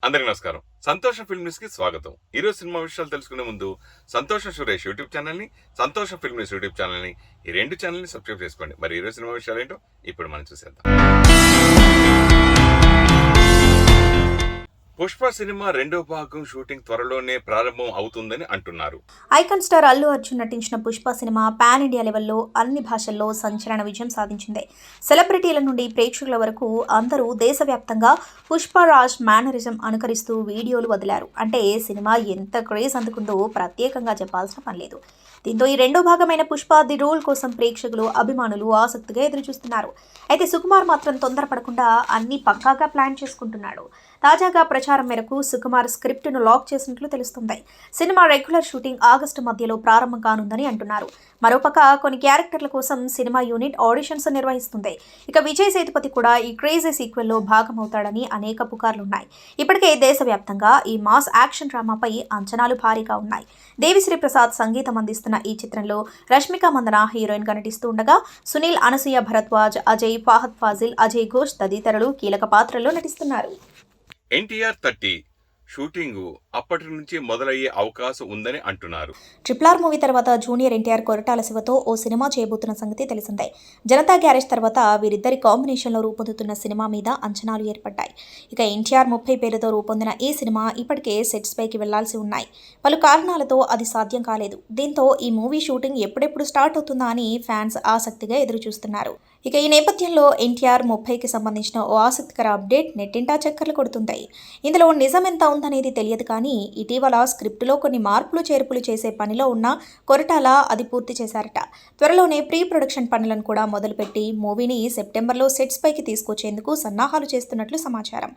అందరికీ నమస్కారం. సంతోషం ఫిల్మ్ న్యూస్ కి స్వాగతం. ఈరోజు సినిమా విషయాలు తెలుసుకునే ముందు సంతోషం సురేష్ యూట్యూబ్ ఛానల్ ని, సంతోషం ఫిల్మ్ న్యూస్ యూట్యూబ్ ఛానల్ ని, ఈ రెండు ఛానల్ ని సబ్స్క్రైబ్ చేసుకోండి. మరి ఈరోజు సినిమా విషయాలు ఏంటో ఇప్పుడు మనం చూసేద్దాం. పుష్ప సినిమా రెండో భాగం షూటింగ్ త్వరలోనే ప్రారంభం అవుతుందని అంటున్నారు. ఐకాన్ స్టార్ అల్లు అర్జున్ నటించిన పుష్ప సినిమా పాన్ ఇండియా లెవెల్లో అన్ని భాషల్లో సంచలన విజయం సాధించింది. సెలబ్రిటీల నుండి ప్రేక్షకుల వరకు అందరూ దేశవ్యాప్తంగా పుష్పరాజ్ మేనరిజం అనుకరిస్తూ వీడియోలు వదిలారు. అంటే సినిమా ఎంత క్రేజ్ అందుకుందో ప్రత్యేకంగా చెప్పాల్సిన పని లేదు. దీంతో ఈ రెండో భాగమైన పుష్ప ది రూల్ కోసం ప్రేక్షకులు, అభిమానులు ఆసక్తిగా ఎదురుచూస్తున్నారు. అయితే సుకుమార్ మాత్రం తొందరపడకుండా అన్ని పక్కాగా ప్లాన్ చేసుకుంటున్నాడు. తాజాగా ప్రచారం మేరకు సుకుమార్ స్క్రిప్ట్ను లాక్ చేసినట్లు తెలుస్తుంది. సినిమా రెగ్యులర్ షూటింగ్ ఆగస్టు మధ్యలో ప్రారంభం కానుందని అంటున్నారు. మరోపక్క కొన్ని క్యారెక్టర్ల కోసం సినిమా యూనిట్ ఆడిషన్స్ నిర్వహిస్తుంది. ఇక విజయ్ సేతుపతి కూడా ఈ క్రేజీ సీక్వెల్లో భాగమవుతాడని అనేక పుకార్లున్నాయి. ఇప్పటికే దేశవ్యాప్తంగా ఈ మాస్ యాక్షన్ డ్రామాపై అంచనాలు భారీగా ఉన్నాయి. దేవిశ్రీ ప్రసాద్ సంగీతం అందిస్తున్న ఈ చిత్రంలో రష్మిక మందన హీరోయిన్ గా నటిస్తూ ఉండగా సునీల్, అనసూయ భరద్వాజ్, అజయ్, ఫాహద్ ఫాజిల్, అజయ్ ఘోష్ తదితరులు కీలక పాత్రల్లో నటిస్తున్నారు. ఎన్టీఆర్ 30 షూటింగ్ అప్పటి నుంచి మొదలయ్యే అవకాశం ఉందని అంటున్నారు. RRR మూవీ తర్వాత జూనియర్ ఎన్టీఆర్ కొరటాల శివతో ఓ సినిమా చేయబోతున్న సంగతి తెలిసిందే. జనతా గ్యారేజ్ తర్వాత వీరిద్దరి కాంబినేషన్లో రూపొందుతున్న సినిమా మీద అంచనాలు ఏర్పడ్డాయి. ఇక ఎన్టీఆర్ 30 పేరుతో రూపొందిన ఈ సినిమా ఇప్పటికే సెట్స్ పైకి వెళ్లాల్సి ఉన్నాయి. పలు కారణాలతో అది సాధ్యం కాలేదు. దీంతో ఈ మూవీ షూటింగ్ ఎప్పుడెప్పుడు స్టార్ట్ అవుతుందా అని ఫ్యాన్స్ ఆసక్తిగా ఎదురుచూస్తున్నారు. ఇక ఈ నేపథ్యంలో ఎన్టీఆర్ 30కి సంబంధించిన ఓ ఆసక్తికర అప్డేట్ నెట్టింటా చక్కర్లు కొడుతుంది. ఇందులో నిజం ఎంత ఉందనేది తెలియదు కానీ ఇటీవల స్క్రిప్టులో కొన్ని మార్పులు చేర్పులు చేసే పనిలో ఉన్న కొరటాల అది పూర్తి చేశారట. త్వరలోనే ప్రీ ప్రొడక్షన్ పనులను కూడా మొదలుపెట్టి మూవీని సెప్టెంబర్లో సెట్స్ పైకి తీసుకొచ్చేందుకు సన్నాహాలు చేస్తున్నట్లు సమాచారం.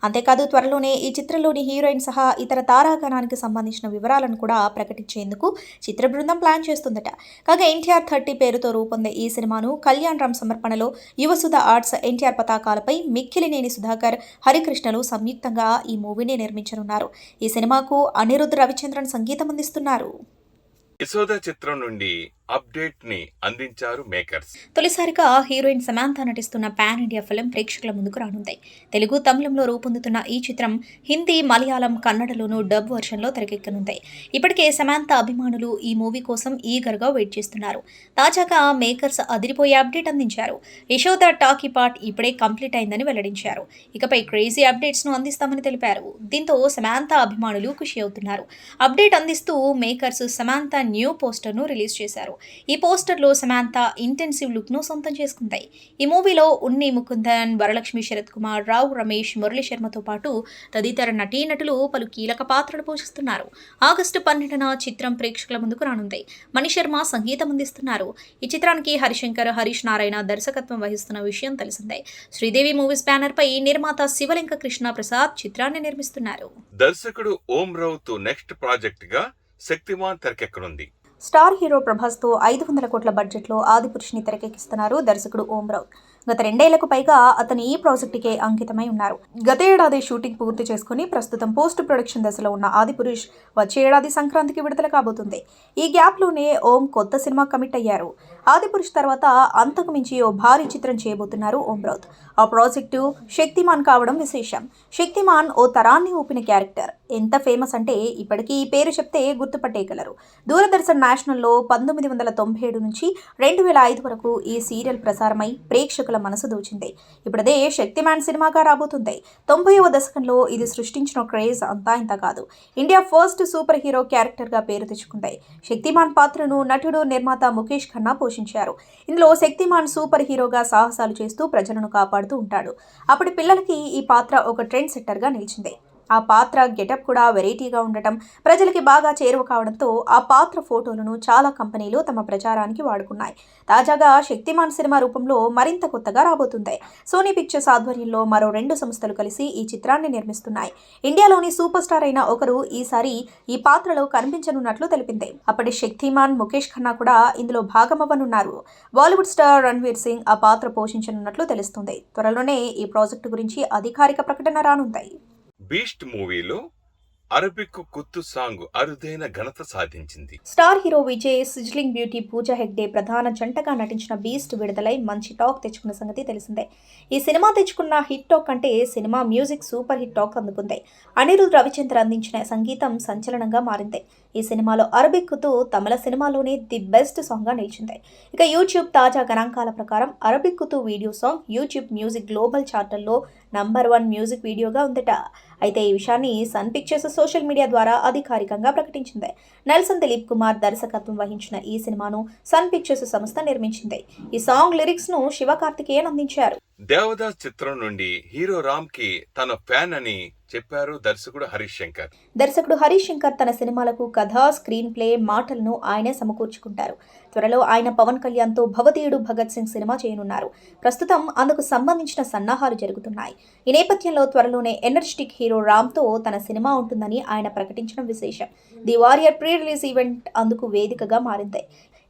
అంతేకాదు త్వరలోనే ఈ చిత్రంలోని హీరోయిన్ సహా ఇతర తారాగణానికి సంబంధించిన వివరాలను కూడా ప్రకటించేందుకు చిత్ర బృందం ప్లాన్ చేస్తుందట. కాగా ఎన్టీఆర్ 30 పేరుతో రూపొందే ఈ సినిమాను కళ్యాణ్ రామ్ సమర్పణలో యువసుధ ఆర్ట్స్, ఎన్టీఆర్ పతాకాలపై మిక్కిలినేని సుధాకర్, హరికృష్ణలు సంయుక్తంగా ఈ మూవీని నిర్మించనున్నారు. ఈ సినిమాకు అనిరుద్ధ్ రవిచంద్రన్ సంగీతం అందిస్తున్నారు. యశోద చిత్రం నుండి అప్డేట్ ని అందించారు మేకర్స్. తొలిసారిగా హీరోయిన్ సమాంత నటిస్తున్న పాన్ ఇండియా ఫిల్మ్ ప్రేక్షకుల ముందుకు రానుంది. తెలుగు, తమిళంలో రూపొందుతున్న ఈ చిత్రం హిందీ, మలయాళం, కన్నడలోనూ డబ్ వర్షన్లో తెరకెక్కనుంది. ఇప్పటికే సమాంత అభిమానులు ఈ మూవీ కోసం ఈగర్గా వెయిట్ చేస్తున్నారు. తాజాగా మేకర్స్ అదిరిపోయే అప్డేట్ అందించారు. యశోద టాకీ పార్ట్ ఇప్పుడే కంప్లీట్ అయిందని వెల్లడించారు. ఇకపై క్రేజీ అప్డేట్స్ ను అందిస్తామని తెలిపారు. దీంతో సమాంత అభిమానులు ఖుషి అవుతున్నారు. అప్డేట్ అందిస్తూ మేకర్స్ సమాంత న్యూ పోస్టర్ ను రిలీజ్ చేశారు. ఈ పోస్టర్లో సమాంత ఇంటెన్సివ్ లుక్ ను సొంతం చేసుకుంది. ఈ మూవీలో ఉన్ని ముకుందన్, వరలక్ష్మి, శరత్ కుమార్, రావు రమేష్, మురళీ శర్మతో పాటు తదితర నటీనటులు పలు కీలక పాత్రలు పోషిస్తున్నారు. ఆగస్టు 12న చిత్రం ప్రేక్షకుల ముందుకు రానుంది. మణిశర్మ సంగీతం అందిస్తున్నారు. ఈ చిత్రానికి హరిశంకర్, హరీష్ నారాయణ దర్శకత్వం వహిస్తున్న విషయం తెలిసిందే. శ్రీదేవి మూవీస్ బ్యానర్ పై నిర్మాత శివలింక కృష్ణ ప్రసాద్ చిత్రాన్ని నిర్మిస్తున్నారు. దర్శకుడు ఓం రావుతో నెక్స్ట్ ప్రాజెక్ట్ గా శక్తిమాన్ తెరకెక్కనుంది. స్టార్ హీరో ప్రభాస్తో 500 కోట్ల బడ్జెట్లో ఆదిపురుషుని తెరకెక్కిస్తున్నారు దర్శకుడు ఓం రావు. గత 2 ఏళ్లకు పైగా అతను ఈ ప్రాజెక్టుకే అంకితమై ఉన్నారు. గత ఏడాది షూటింగ్ పూర్తి చేసుకుని ప్రస్తుతం పోస్ట్ ప్రొడక్షన్ దశలో ఉన్న ఆదిపురుష్ వచ్చే ఏడాది సంక్రాంతికి విడుదల కాబోతుంది. ఈ గ్యాప్లోనే ఓం కొత్త సినిమా కమిట్ అయ్యారు. ఆదిపురుష్ తర్వాత అంతకు మించి ఓ భారీ చిత్రం చేయబోతున్నారు ఓం రావు. ఆ ప్రాజెక్టు శక్తిమాన్ కావడం విశేషం. శక్తిమాన్ ఓ తరాన్ని ఊపిన క్యారెక్టర్. ఎంత ఫేమస్ అంటే ఇప్పటికీ ఈ పేరు చెప్తే గుర్తుపట్టేయగలరు. దూరదర్శన్ నేషనల్లో 1997 నుంచి 2005 వరకు ఈ సీరియల్ ప్రసారమై ప్రేక్షకుల మనసు దోచింది. ఇప్పుడదే శక్తిమాన్ సినిమాగా రాబోతుంది. 90వ దశకంలో ఇది సృష్టించిన క్రేజ్ అంతా ఇంత కాదు. ఇండియా ఫస్ట్ సూపర్ హీరో క్యారెక్టర్గా పేరు తెచ్చుకుంది. శక్తిమాన్ పాత్రను నటుడు, నిర్మాత ముఖేష్ ఖన్నా పోషించారు. ఇందులో శక్తిమాన్ సూపర్ హీరోగా సాహసాలు చేస్తూ ప్రజలను కాపాడుతూ ఉంటాడు. అప్పటి పిల్లలకి ఈ పాత్ర ఒక ట్రెండ్ సెట్టర్గా నిలిచింది. ఆ పాత్ర గెటప్ కూడా వెరైటీగా ఉండటం, ప్రజలకి బాగా చేరువ కావడంతో ఆ పాత్ర ఫోటోలను చాలా కంపెనీలు తమ ప్రచారానికి వాడుకున్నాయి. తాజాగా శక్తిమాన్ సినిమా రూపంలో మరింత కొత్తగా రాబోతుంది. సోనీ పిక్చర్స్ ఆధ్వర్యంలో మరో 2 సంస్థలు కలిసి ఈ చిత్రాన్ని నిర్మిస్తున్నాయి. ఇండియాలోని సూపర్ స్టార్ అయిన ఒకరు ఈసారి ఈ పాత్రలో కనిపించనున్నట్లు తెలిపింది. అప్పటి శక్తిమాన్ ముఖేష్ ఖన్నా కూడా ఇందులో భాగమవ్వనున్నారు. బాలీవుడ్ స్టార్ రణ్వీర్ సింగ్ ఆ పాత్ర పోషించనున్నట్లు తెలుస్తుంది. త్వరలోనే ఈ ప్రాజెక్టు గురించి అధికారిక ప్రకటన రానుంది. బీస్ట్ మూవీలో అరబిక్ కుత్తు సాంగ్ అరుదైన ఘనత సాధించింది. Star hero Vijay, sizzling beauty Pooja Hegde ప్రధాన జంటగా నటించిన బీస్ట్ విడుదలై మంచి టాక్ తెచ్చుకున్న సంగతి తెలిసిందే. ఈ సినిమా తెచ్చుకున్న హిట్ టాక్ అంటే cinema music super hit talk అందుకుంది. అనిరుద్ రవిచంద్ర అందించిన సంగీతం సంచలనంగా మారింది. ఈ సినిమాలో అరబిక్ కుతు తమిళ సినిమాలోనే ది బెస్ట్ సాంగ్ గా నిలిచింది. ఇక యూట్యూబ్ తాజా గణాంకాల ప్రకారం Arabic Kuthu video song YouTube music global చార్టర్లో #1 మ్యూజిక్ వీడియోగా ఉందట. అయితే ఈ విషయాన్ని సన్ పిక్చర్స్ సోషల్ మీడియా ద్వారా అధికారికంగా ప్రకటించింది. నెల్సన్ దిలీప్ కుమార్ దర్శకత్వం వహించిన ఈ సినిమాను సన్ పిక్చర్స్ సంస్థ నిర్మించింది. ఈ సాంగ్ లిరిక్స్ ను శివకార్తికేయన్ అందించారు. దేవదాస్ చిత్రం నుండి హీరో రామ్ కి తన ఫ్యాన్ అని చెప్పారు దర్శకుడు హరీష్ శంకర్. దర్శకుడు హరీష్ శంకర్ తన సినిమాలకు కథ, స్క్రీన్ ప్లే, మాటలను ఆయనే సమకూర్చుకుంటారు. త్వరలో ఆయన పవన్ కళ్యాణ్ తో భవతీయుడు భగత్ సింగ్ సినిమా చేయనున్నారు. ప్రస్తుతం అందుకు సంబంధించిన సన్నాహాలు జరుగుతున్నాయి. ఈ నేపథ్యంలో త్వరలోనే ఎనర్జెటిక్ హీరో రామ్ తో తన సినిమా ఉంటుందని ఆయన ప్రకటించడం విశేషం. The Warrior pre release event అందుకు వేదికగా మారింది.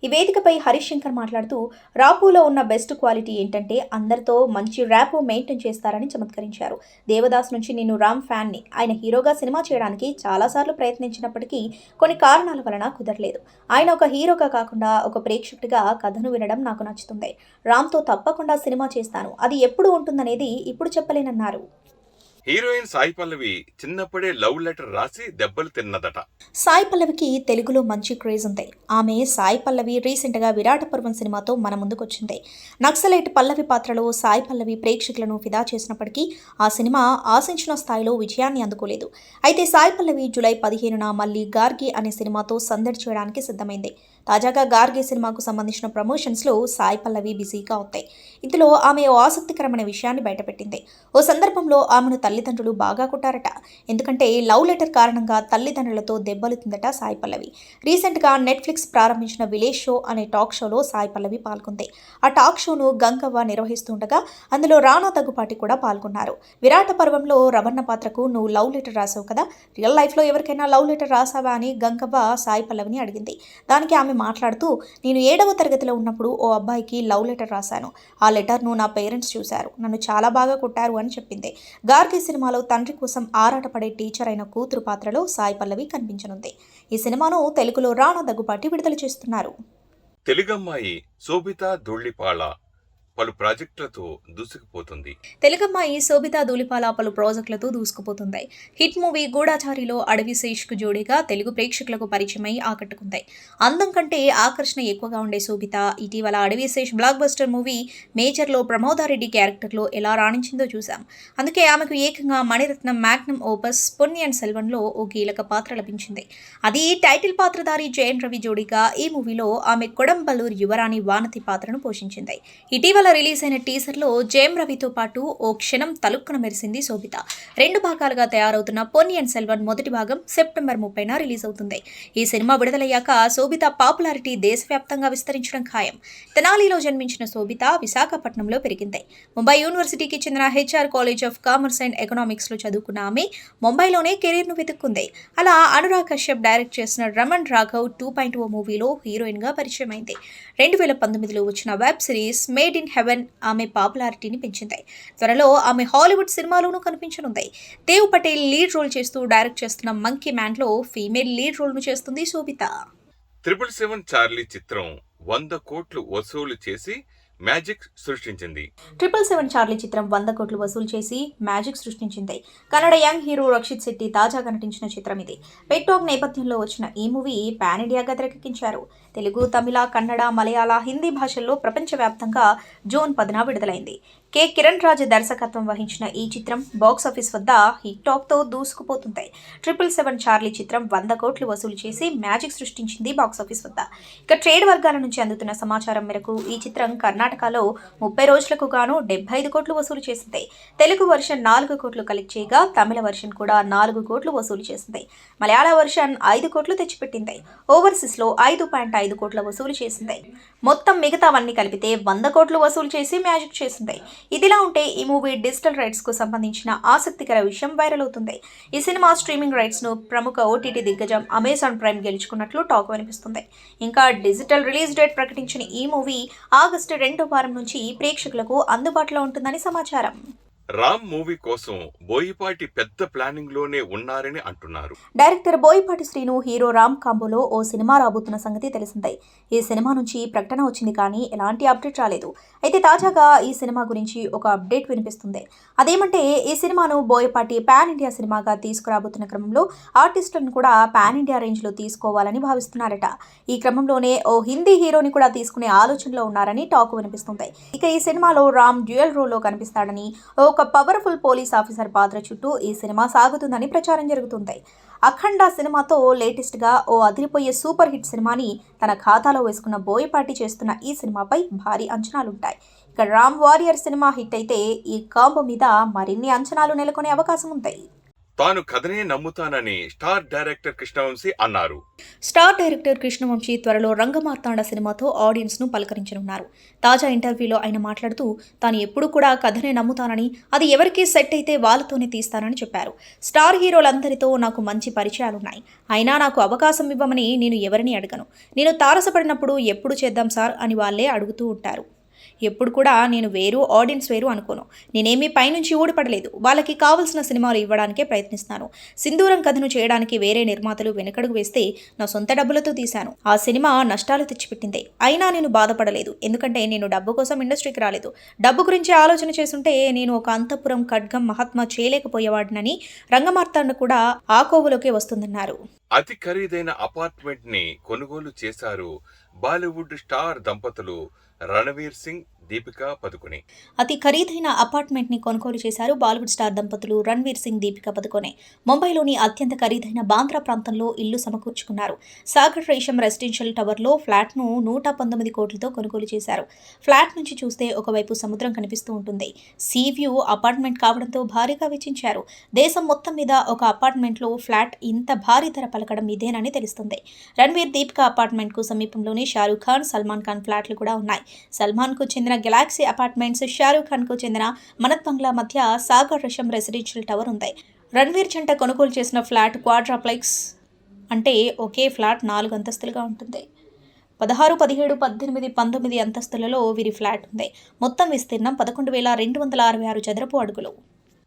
ఈ వేదికపై హరీష్ శంకర్ మాట్లాడుతూ రాపోలో ఉన్న బెస్ట్ క్వాలిటీ ఏంటంటే అందరితో మంచి ర్యాపో మెయింటైన్ చేస్తారని చమత్కరించారు. దేవదాస్ నుంచి నేను రామ్ ఫ్యాన్ని. ఆయన హీరోగా సినిమా చేయడానికి చాలాసార్లు ప్రయత్నించినప్పటికీ కొన్ని కారణాల వలన కుదరలేదు. ఆయన ఒక హీరోగా కాకుండా ఒక ప్రేక్షకుడిగా కథను వినడం నాకు నచ్చుతుంది. రామ్తో తప్పకుండా సినిమా చేస్తాను. అది ఎప్పుడు ఉంటుందనేది ఇప్పుడు చెప్పలేనన్నారు. హీరోయిన్ సాయి పల్లవి చిన్నప్పుడే లవ్ లెటర్ రాసి దెబ్బలు తిన్నదట. సాయి పల్లవికి తెలుగులో మంచి క్రేజ్ ఉంది. ఆమె సాయి పల్లవి రీసెంట్గా విరాట పర్వం సినిమాతో మన ముందుకొచ్చింది. నక్సలైట్ పల్లవి పాత్రలో సాయి పల్లవి ప్రేక్షకులను ఫిదా చేసినప్పటికీ ఆ సినిమా ఆశించిన స్థాయిలో విజయాన్ని అందుకోలేదు. అయితే సాయి పల్లవి జూలై 15న మళ్ళీ గార్గి అనే సినిమాతో సందడి చేయడానికి సిద్ధమైంది. తాజాగా గార్గి సినిమాకు సంబంధించిన ప్రమోషన్స్లో సాయి పల్లవి బిజీగా ఉంటాయి. ఇందులో ఆమె ఓ ఆసక్తికరమైన విషయాన్ని బయటపెట్టింది. ఓ సందర్భంలో ఆమెను తల్లిదండ్రులు బాగా కొట్టారట. ఎందుకంటే లవ్ లెటర్ కారణంగా తల్లిదండ్రులతో దెబ్బలుతుందట సాయి పల్లవి. రీసెంట్గా నెట్ఫ్లిక్స్ ప్రారంభించిన విలేజ్ షో అనే టాక్ షోలో సాయి పల్లవి పాల్గొంది. ఆ టాక్ షోను గంగవ్వ నిర్వహిస్తుండగా అందులో రానా దగ్గుపాటి కూడా పాల్గొన్నారు. విరాట పర్వంలో రవణ పాత్రకు నువ్వు లవ్ లెటర్ రాసావు కదా, రియల్ లైఫ్లో ఎవరికైనా లవ్ లెటర్ రాసావా అని గంగవ్వ సాయి పల్లవిని అడిగింది. దానికి ఆమె మాట్లాడుతూ నేను 7వ తరగతిలో ఉన్నప్పుడు ఓ అబ్బాయికి లవ్ లెటర్ రాశాను. ఆ లెటర్ను నా పేరెంట్స్ చూశారు. నన్ను చాలా బాగా కొట్టారు అని చెప్పింది. గార్గి సినిమాలో తండ్రి కోసం ఆరాటపడే టీచర్ అయిన కూతురు పాత్రలో సాయి పల్లవి కనిపించనుంది. ఈ సినిమాను తెలుగులో రానా దగ్గుపాటి విడుదల చేస్తున్నారు. తెలుగమ్మాయి శోభితా ధూళిపాళ పలు ప్రాజెక్టులతో దూసుకుపోతుంది. తెలుగమ్మాయి శోభితా ధూళిపాల పలు ప్రాజెక్టులతో దూసుకుపోతుంది. హిట్ మూవీ గూఢాచారిలో అడవి శేష్కు జోడీగా తెలుగు ప్రేక్షకులకు పరిచయమై ఆకట్టుకుంది. అందం కంటే ఆకర్షణ ఎక్కువగా ఉండే శోభిత ఇటీవల అడవి శేష్ బ్లాక్ బస్టర్ మూవీ మేజర్లో ప్రమోదారెడ్డి క్యారెక్టర్లో ఎలా రాణించిందో చూశాం. అందుకే ఆమెకు ఏకంగా మణిరత్నం మ్యాగ్నమ్ ఓపస్ పొన్నియిన్ సెల్వన్లో ఓ కీలక పాత్ర లభించింది. అది టైటిల్ పాత్రధారి జయన్ రవి జోడీగా ఈ మూవీలో ఆమె కొడంబలూరు యువరాణి వానతి పాత్రను పోషించింది. ఇటీవల రిలీజ్ అయిన టీజర్లో జయం రవితో పాటు ఓ క్షణం తలుక్కున మెరిసింది శోభిత. 2 భాగాలుగా తయారవుతున్న పొన్నియిన్ సెల్వన్ మొదటి భాగం సెప్టెంబర్ 30న రిలీజ్ అవుతుంది. ఈ సినిమా విడుదలయ్యాక శోభిత పాపులారిటీ దేశవ్యాప్తంగా విస్తరించడం ఖాయం. తెనాలిలో జన్మించిన శోభిత విశాఖపట్నంలో పెరిగింది. ముంబై యూనివర్సిటీకి చెందిన HR college of commerce and ఎకనామిక్స్లో చదువుకున్న ఆమె ముంబైలోనే కెరీర్ను వెతుక్కుంది. అలా అనురాగ్ కశ్యప్ డైరెక్ట్ చేసిన రమణ్ రాఘవ్ 2.0 మూవీలో హీరోయిన్గా పరిచయమైంది. 2019లో వచ్చిన web series made in heaven ఆమె పాపులారిటీని పెంచింది. త్వరలో ఆమె హాలీవుడ్ సినిమాలోనూ కనిపించనుంది. దేవ్ పటేల్ లీడ్ రోల్ చేస్తూ డైరెక్ట్ చేస్తున్న మంకీ మ్యాన్లో ఫీమేల్ లీడ్ రోల్ను చేస్తుంది శోభిత. 777 చార్లీ చిత్రం 100 కోట్లు వసూలు చేసి మ్యాజిక్ సృష్టించింది. 777 చార్లీ చిత్రం 100 కోట్లు వసూలు చేసి మ్యాజిక్ సృష్టించింది. కన్నడ యంగ్ హీరో రక్షిత్ శెట్టి తాజాగా నటించిన చిత్రం ఇది. పెట్ డాగ్ నేపథ్యంలో వచ్చిన ఈ మూవీ పాన్ ఇండియాగా తెరకెక్కించారు. తెలుగు, తమిళ, కన్నడ, మలయాళ, హిందీ భాషల్లో ప్రపంచవ్యాప్తంగా జూన్ 10న విడుదలైంది. కె కిరణ్ రాజ్ దర్శకత్వం వహించిన ఈ చిత్రం బాక్సాఫీస్ వద్ద హిట్ టాక్తో దూసుకుపోతుంది. 777 చార్లీ చిత్రం 100 కోట్లు వసూలు చేసి మ్యాజిక్ సృష్టించింది బాక్సాఫీస్ వద్ద. ఇక ట్రేడ్ వర్గాల నుంచి అందుతున్న సమాచారం మేరకు ఈ చిత్రం కర్ణాటకలో 30 రోజులకు గాను 75 కోట్లు వసూలు చేసింది. తెలుగు వర్షన్ 4 కోట్లు కలెక్ట్ చేయగా తమిళ వర్షన్ కూడా 4 కోట్లు వసూలు చేసింది. మలయాళ వర్షన్ 5 కోట్లు తెచ్చిపెట్టింది. ఓవర్సీస్లో 5.5 కోట్ల వసూలు చేసింది. మొత్తం మిగతావన్నీ కలిపితే 100 కోట్లు వసూలు చేసి మ్యాజిక్ చేసింది. ఇదిలా ఉంటే ఈ మూవీ డిజిటల్ రైట్స్ కు సంబంధించిన ఆసక్తికర విషయం వైరల్ అవుతుంది. ఈ సినిమా స్ట్రీమింగ్ రైట్స్ ను ప్రముఖ OTT దిగ్గజం అమెజాన్ ప్రైమ్ గెలుచుకున్నట్లు టాక్ వినిపిస్తుంది. ఇంకా డిజిటల్ రిలీజ్ డేట్ ప్రకటించిన ఈ మూవీ ఆగస్టు 2వ వారం నుంచి ప్రేక్షకులకు అందుబాటులో ఉంటుందని సమాచారం. రామ్ మూవీ కోసం బోయపాటి పెద్ద ప్లానింగ్ లోనే ఉన్నారని అంటున్నారు. డైరెక్టర్ బోయపాటి శ్రీను హీరో రామ్ కాంబోలో ఓ సినిమా రాబోతున్న సంగతి తెలిసిందే. ఈ సినిమా నుంచి ప్రకటన వచ్చింది కానీ ఎలాంటి అప్డేట్ రాలేదు. అయితే తాజాగా ఈ సినిమా గురించి ఒక అప్డేట్ వినిపిస్తుంది. అదేమంటే ఈ సినిమాను బోయపాటి పాన్ ఇండియా సినిమాగా తీసుకురాబోతున్న క్రమంలో ఆర్టిస్టులను కూడా పాన్ ఇండియా రేంజ్లో తీసుకోవాలని భావిస్తున్నారట. ఈ క్రమంలోనే ఓ హిందీ హీరోని కూడా తీసుకునే ఆలోచనలో ఉన్నారని టాక్ వినిపిస్తుంది. ఇక ఈ సినిమాలో రామ్ డ్యూయల్ రోల్లో కనిపిస్తాడని, ఒక పవర్ఫుల్ పోలీస్ ఆఫీసర్ పాత్ర చుట్టూ ఈ సినిమా సాగుతుందని ప్రచారం జరుగుతుంది. అఖండ సినిమాతో లేటెస్ట్గా ఓ అదిరిపోయే సూపర్ హిట్ సినిమాని తన ఖాతాలో వేసుకున్న బోయపాటి చేస్తున్న ఈ సినిమాపై భారీ అంచనాలుంటాయి. ఇక రామ్ వారియర్ సినిమా హిట్ అయితే ఈ కాంబో మీద మరిన్ని అంచనాలు నెలకొనే అవకాశం ఉంది. తాను కథనే నమ్ముతానని స్టార్ డైరెక్టర్ కృష్ణవంశీ అన్నారు. స్టార్ డైరెక్టర్ కృష్ణవంశీ త్వరలో రంగమార్తాండ సినిమాతో ఆడియన్స్ను పలకరించనున్నారు. తాజా ఇంటర్వ్యూలో ఆయన మాట్లాడుతూ తాను ఎప్పుడూ కూడా కథనే నమ్ముతానని, అది ఎవరికి సెట్ అయితే వాళ్ళతోనే తీస్తానని చెప్పారు. స్టార్ హీరోలందరితో నాకు మంచి పరిచయాలున్నాయి. అయినా నాకు అవకాశం ఇవ్వమని నేను ఎవరిని అడగను. నేను తారసపడినప్పుడు ఎప్పుడు చేద్దాం సార్ అని వాళ్ళే అడుగుతూ ఉంటారు. ఎప్పుడు కూడా నేను వేరు, ఆడియన్స్ వేరు అనుకోను. నేనేమీ పైనుంచి ఊడిపడలేదు. వాళ్ళకి కావాల్సిన సినిమాలు ఇవ్వడానికే ప్రయత్నిస్తాను. సింధూరం కథను చేయడానికి వేరే నిర్మాతలు వెనకడుగు వేస్తే నా సొంత డబ్బులతో తీశాను. ఆ సినిమా నష్టాలు తెచ్చిపెట్టింది. అయినా నేను బాధపడలేదు. ఎందుకంటే నేను డబ్బు కోసం ఇండస్ట్రీకి రాలేదు. డబ్బు గురించి ఆలోచన చేసుంటే నేను ఒక అంతఃపురం, ఖడ్గం, మహాత్మా చేయలేకపోయేవాడినని రంగమార్తాండ కూడా ఆ కోవలోకే వస్తుందన్నారు. అతి ఖరీదైన అపార్ట్మెంట్ ని కొనుగోలు చేశారు బాలీవుడ్ స్టార్ దంపతులు రణవీర్ సింగ్, దీపికా పదుకొనే. అతి ఖరీదైన అపార్ట్మెంట్ని కొనుగోలు చేశారు బాలీవుడ్ స్టార్ దంపతులు రణ్వీర్ సింగ్, దీపికా పదుకొనే. ముంబైలోని అత్యంత ఖరీదైన బాంద్రా ప్రాంతంలో ఇల్లు సమకూర్చుకున్నారు. సాగర్ రేషం రెసిడెన్షియల్ టవర్లో ఫ్లాట్ను 119 కోట్లతో కొనుగోలు చేశారు. ఫ్లాట్ నుంచి చూస్తే ఒకవైపు సముద్రం కనిపిస్తూ ఉంటుంది. సీ వ్యూ అపార్ట్మెంట్ కావడంతో భారీగా వెచ్చించారు. దేశం మొత్తం మీద ఒక అపార్ట్మెంట్లో ఫ్లాట్ ఇంత భారీ ధర పలకడం ఇదేనని తెలుస్తుంది. రణ్వీర్, దీపికా అపార్ట్మెంట్కు సమీపంలోనే షారూఖ్ ఖాన్, సల్మాన్ ఖాన్ ఫ్లాట్లు కూడా ఉన్నాయి. సల్మాన్కు చెందిన గెలాక్సీ అపార్ట్మెంట్స్, షారూఖ్ ఖాన్కు చెందిన మనత్ బంగ్లా మధ్య సాగర్ రషం రెసిడెన్షియల్ టవర్ ఉంది. రణ్వీర్ జంట కొనుగోలు చేసిన ఫ్లాట్ క్వాడ్రాప్లెక్స్, అంటే ఒకే ఫ్లాట్ 4 అంతస్తులుగా ఉంటుంది. 16, 17, 18, 19 అంతస్తులలో వీరి ఫ్లాట్ ఉంది. మొత్తం విస్తీర్ణం 11,266 చదరపు అడుగులు.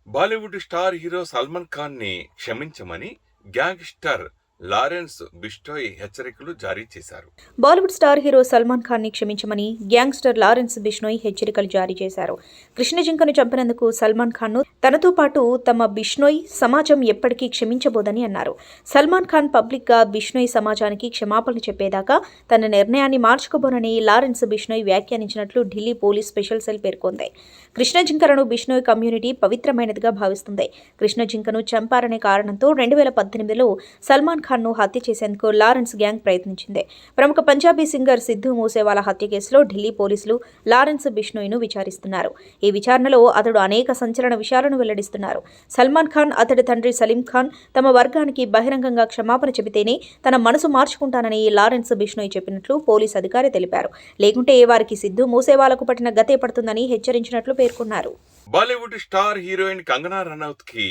బాలీవుడ్ స్టార్ హీరో సల్మాన్ ఖాన్ ని క్షమించమని గ్యాంగ్స్టర్ లారెన్స్ బిష్నోయ్ హెచ్చరికలు జారీ చేశారు. బాలీవుడ్ స్టార్ హీరో సల్మాన్ ఖాన్ ని క్షమించమని గ్యాంగ్స్టర్ లారెన్స్ బిష్నోయ్ హెచ్చరికలు జారీ చేశారు. కృష్ణ జింకను చంపినందుకు సల్మాన్ ఖాన్ ను తనతో పాటు తమ బిష్నోయ్ సమాజం ఎప్పటికీ క్షమించబోదని అన్నారు. సల్మాన్ ఖాన్ పబ్లిక్ గా బిష్నోయ్ సమాజానికి క్షమాపణలు చెప్పేదాకా తన నిర్ణయాన్ని మార్చుకోబోనని లారెన్స్ బిష్నోయ్ వ్యాఖ్యానించినట్లు ఢిల్లీ పోలీస్ స్పెషల్ సెల్ పేర్కొంది. కృష్ణ జింకలను బిష్నోయ్ కమ్యూనిటీ పవిత్రమైనదిగా భావిస్తుంది. కృష్ణ జింకను చంపారనే కారణంతో 2018లో సల్మాన్ ఖాన్ ను హత్య చేసేందుకు లారెన్స్ గ్యాంగ్ ప్రయత్నించింది. ప్రముఖ పంజాబీ సింగర్ సిద్ధూ మూసేవాలా హత్య కేసులో ఢిల్లీ పోలీసులు లారెన్స్ బిష్నోయ్ను విచారిస్తున్నారు. ఈ విచారణలో అతడు అనేక సంచలన విషయాలను వెల్లడిస్తున్నారు. సల్మాన్ ఖాన్, అతడి తండ్రి సలీం ఖాన్ తమ వర్గానికి బహిరంగంగా క్షమాపణ చెబితేనే తన మనసు మార్చుకుంటానని లారెన్స్ బిష్నోయ్ చెప్పినట్లు పోలీస్ అధికారి తెలిపారు. లేకుంటే వారికి సిద్ధూ మూసేవాలకు పట్టిన గతే పడుతుందని హెచ్చరించినట్లు పేర్కొన్నారు. బాలీవుడ్ స్టార్ హీరోయిన్ కంగనా రనౌత్ కి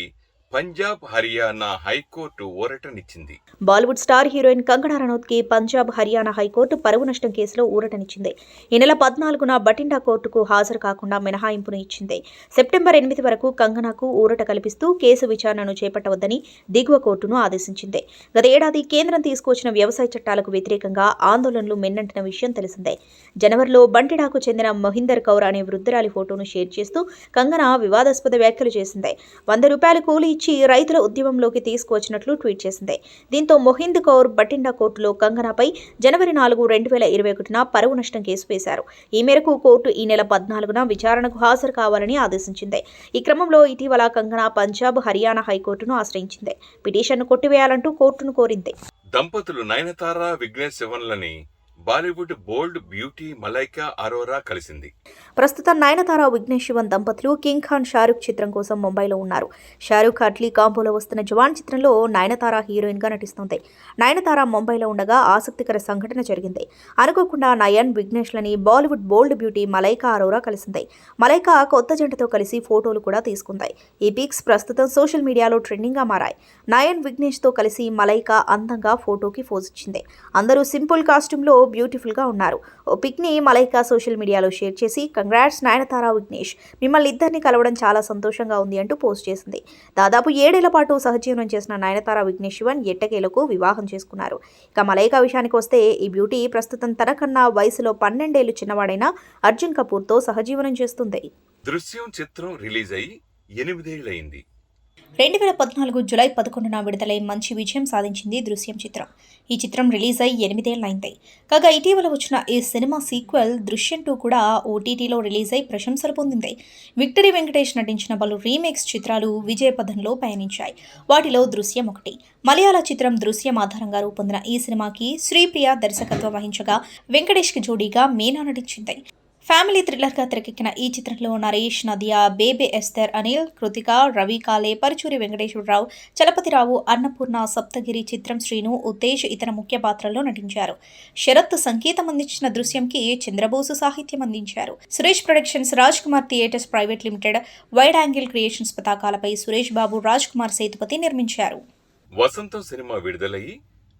పంజాబ్, హర్యానా హైకోర్టు ఊరటనిచ్చింది. బాలీవుడ్ స్టార్ హీరోయిన్ కంగనా రనౌత్ కి పంజాబ్, హర్యానా హైకోర్టు పరువు నష్టం కేసులో ఊరటనిచ్చింది. ఈ నెల 14న బటిండా కోర్టుకు హాజరు కాకుండా మినహాయింపును ఇచ్చింది. సెప్టెంబర్ 8 వరకు కంగనాకు ఊరట కల్పిస్తూ కేసు విచారణను చేపట్టవద్దని దిగువ కోర్టును ఆదేశించింది. గత ఏడాది కేంద్రం తీసుకువచ్చిన వ్యవసాయ చట్టాలకు వ్యతిరేకంగా ఆందోళనలు మిన్నంటిన విషయం తెలిసిందే. జనవరిలో బంటిడాకు చెందిన మొహిందర్ కౌర్ అనే వృద్ధురాలి ఫోటోను షేర్ చేస్తూ కంగనా వివాదాస్పద వ్యాఖ్యలు చేసింది. 100 రూపాయలు కూలీ ఇచ్చి రైతుల ఉద్యమంలోకి తీసుకువచ్చినట్లు ట్వీట్ చేసింది. దీంతో మొహింద్ కౌర్ బటిండా కోర్టులో కంగనాపై జనవరి 4, 2021న పరువు నష్టం కేసు వేశారు. ఈ మేరకు కోర్టు ఈ నెల 14న విచారణకు హాజరు కావాలని ఆదేశించింది. ఈ క్రమంలో ఇటీవల కంగనా పంజాబ్, హర్యానా హైకోర్టును ఆశ్రయించింది. పిటిషన్ను కొట్టివేయాలంటూ కోర్టును కోరింది. దంపతులు నయనతార, విఘ్నేష్ శివన్లని బాలీవుడ్ బోల్డ్ బ్యూటీ మలైకా అరోరా కలిసింది. ప్రస్తుతం నయనతార, విఘ్నేష్ శివన్ దంపతులు కింగ్ ఖాన్, షారూఖ్ చిత్రం కోసం ముంబైలో ఉన్నారు. షారూఖ్, అట్లీ కాంబోలో వస్తున్న జవాన్ చిత్రంలో నయనతార హీరోయిన్ గా నటిస్తుంది. నయనతార ముంబైలో ఉండగా ఆసక్తికర సంఘటన జరిగింది. అనుకోకుండా నయన్, విఘ్నేష్లని బాలీవుడ్ బోల్డ్ బ్యూటీ మలైకా అరోరా కలిసింది. మలైకా కొత్త జంటతో కలిసి ఫోటోలు కూడా తీసుకుంది. ఈ పిక్స్ ప్రస్తుతం సోషల్ మీడియాలో ట్రెండింగ్ గా మారాయి. నయన్, విఘ్నేష్ తో కలిసి మలైకా అందంగా ఫోటోకి పోజ్ ఇచ్చింది. అందరూ సింపుల్ కాస్ట్యూమ్ లో బ్యూటిఫుల్గా ఉన్నారు. ఓ పిక్ని మలైకా సోషల్ మీడియాలో షేర్ చేసి కంగ్రాట్స్ నయనతార విఘ్నేష్, మిమ్మల్ని ఇద్దరిని కలవడం చాలా సంతోషంగా ఉంది అంటూ పోస్ట్ చేసింది. దాదాపు 7 ఏళ్ల పాటు సహజీవనం చేసిన నయనతార విఘ్నేష్ శివన్ ఎట్టకేలకు వివాహం చేసుకున్నారు. ఇక మలైకా విషయానికి వస్తే ఈ బ్యూటీ ప్రస్తుతం తనకన్నా వయసులో 12 ఏళ్లు చిన్నవాడైన అర్జున్ కపూర్తో సహజీవనం చేస్తుంది. దృశ్యం చిత్రం రిలీజ్ అయ్యి 8 ఏళ్లయింది. 2014 జూలై 11న విడుదలై మంచి విజయం సాధించింది దృశ్యం చిత్రం. ఈ చిత్రం రిలీజ్ అయి 8 ఏళ్లైంది. కాగా ఇటీవల వచ్చిన ఈ సినిమా సీక్వెల్ దృశ్యం 2 కూడా ఓటీటీలో రిలీజ్ అయి ప్రశంసలు పొందింది. విక్టరీ వెంకటేష్ నటించిన పలు రీమేక్స్ చిత్రాలు విజయపథంలో పయనించాయి. వాటిలో దృశ్యం ఒకటి. మలయాళ చిత్రం దృశ్యం ఆధారంగా రూపొందిన ఈ సినిమాకి శ్రీప్రియ దర్శకత్వం వహించగా వెంకటేష్కి జోడీగా మీనా నటించింది. ఫ్యామిలీ థ్రిల్లర్గా తెరకెక్కిన ఈ చిత్రంలో నరేష్, నదియా, బేబే ఎస్తర్, అనిల్, కృతిక, రవి కాలే, పరుచూరి వెంకటేశ్వరరావు, చలపతిరావు, అన్నపూర్ణ, సప్తగిరి, చిత్రం శ్రీను, ఉత్తేజ్ ఇతర ముఖ్య పాత్రల్లో నటించారు. శరత్ సంగీతం అందించిన దృశ్యంకి చంద్రబోసు సాహిత్యం అందించారు. Suresh productions, Raj Kumar theatres private limited, wide angle creations పతాకాలపై సురేష్ బాబు, రాజ్ కుమార్ సేతుపతి నిర్మించారు. వసంతం సినిమా విడుదలయ్యి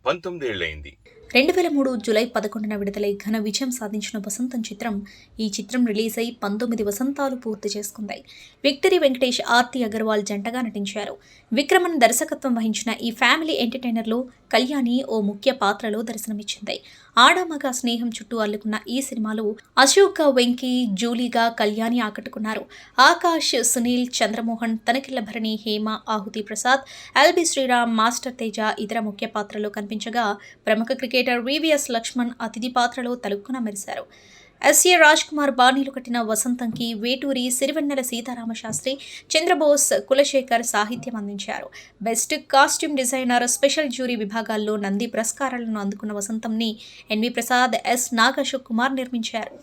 19 ఏళ్లయింది. 2003 జూలై 11న విడుదలై ఘన విజయం సాధించిన వసంతం చిత్రం ఈ చిత్రం రిలీజ్ అయి 19 వసంతాలు పూర్తి చేసుకుంది. విక్టరీ వెంకటేష్, ఆర్తి అగర్వాల్ జంటగా నటించారు. విక్రమన్ దర్శకత్వం వహించిన ఈ ఫ్యామిలీ ఎంటర్టైనర్లో కళ్యాణి ఓ ముఖ్య పాత్రలో దర్శనమిచ్చింది. ఆడామగ స్నేహం చుట్టూ అల్లుకున్న ఈ సినిమాలో అశోక్, వెంకీ, జూలీగా కళ్యాణి ఆకట్టుకున్నారు. ఆకాష్, సునీల్, చంద్రమోహన్, తనకిళ్ల భరణి, హేమ, ఆహుతి ప్రసాద్, ఎల్బి శ్రీరామ్, మాస్టర్ తేజ ఇతర ముఖ్య పాత్రలో కనిపించగా ప్రముఖ క్రికెటర్ వివిఎస్ లక్ష్మణ్ అతిథి పాత్రలో తలుక్కున మెరిశారు. ఎస్ఏ రాజ్ కుమార్ బాణీలు కట్టిన వసంతంకి వేటూరి, సిరివెన్నెల సీతారామశాస్త్రి, చంద్రబోస్, కులశేఖర్ సాహిత్యం అందించారు. Best costume designer, special jury విభాగాల్లో నంది పురస్కారాలను అందుకున్న వసంతంని ఎన్వి ప్రసాద్, ఎస్ నాగ్ అశోక్ కుమార్ నిర్మించారు.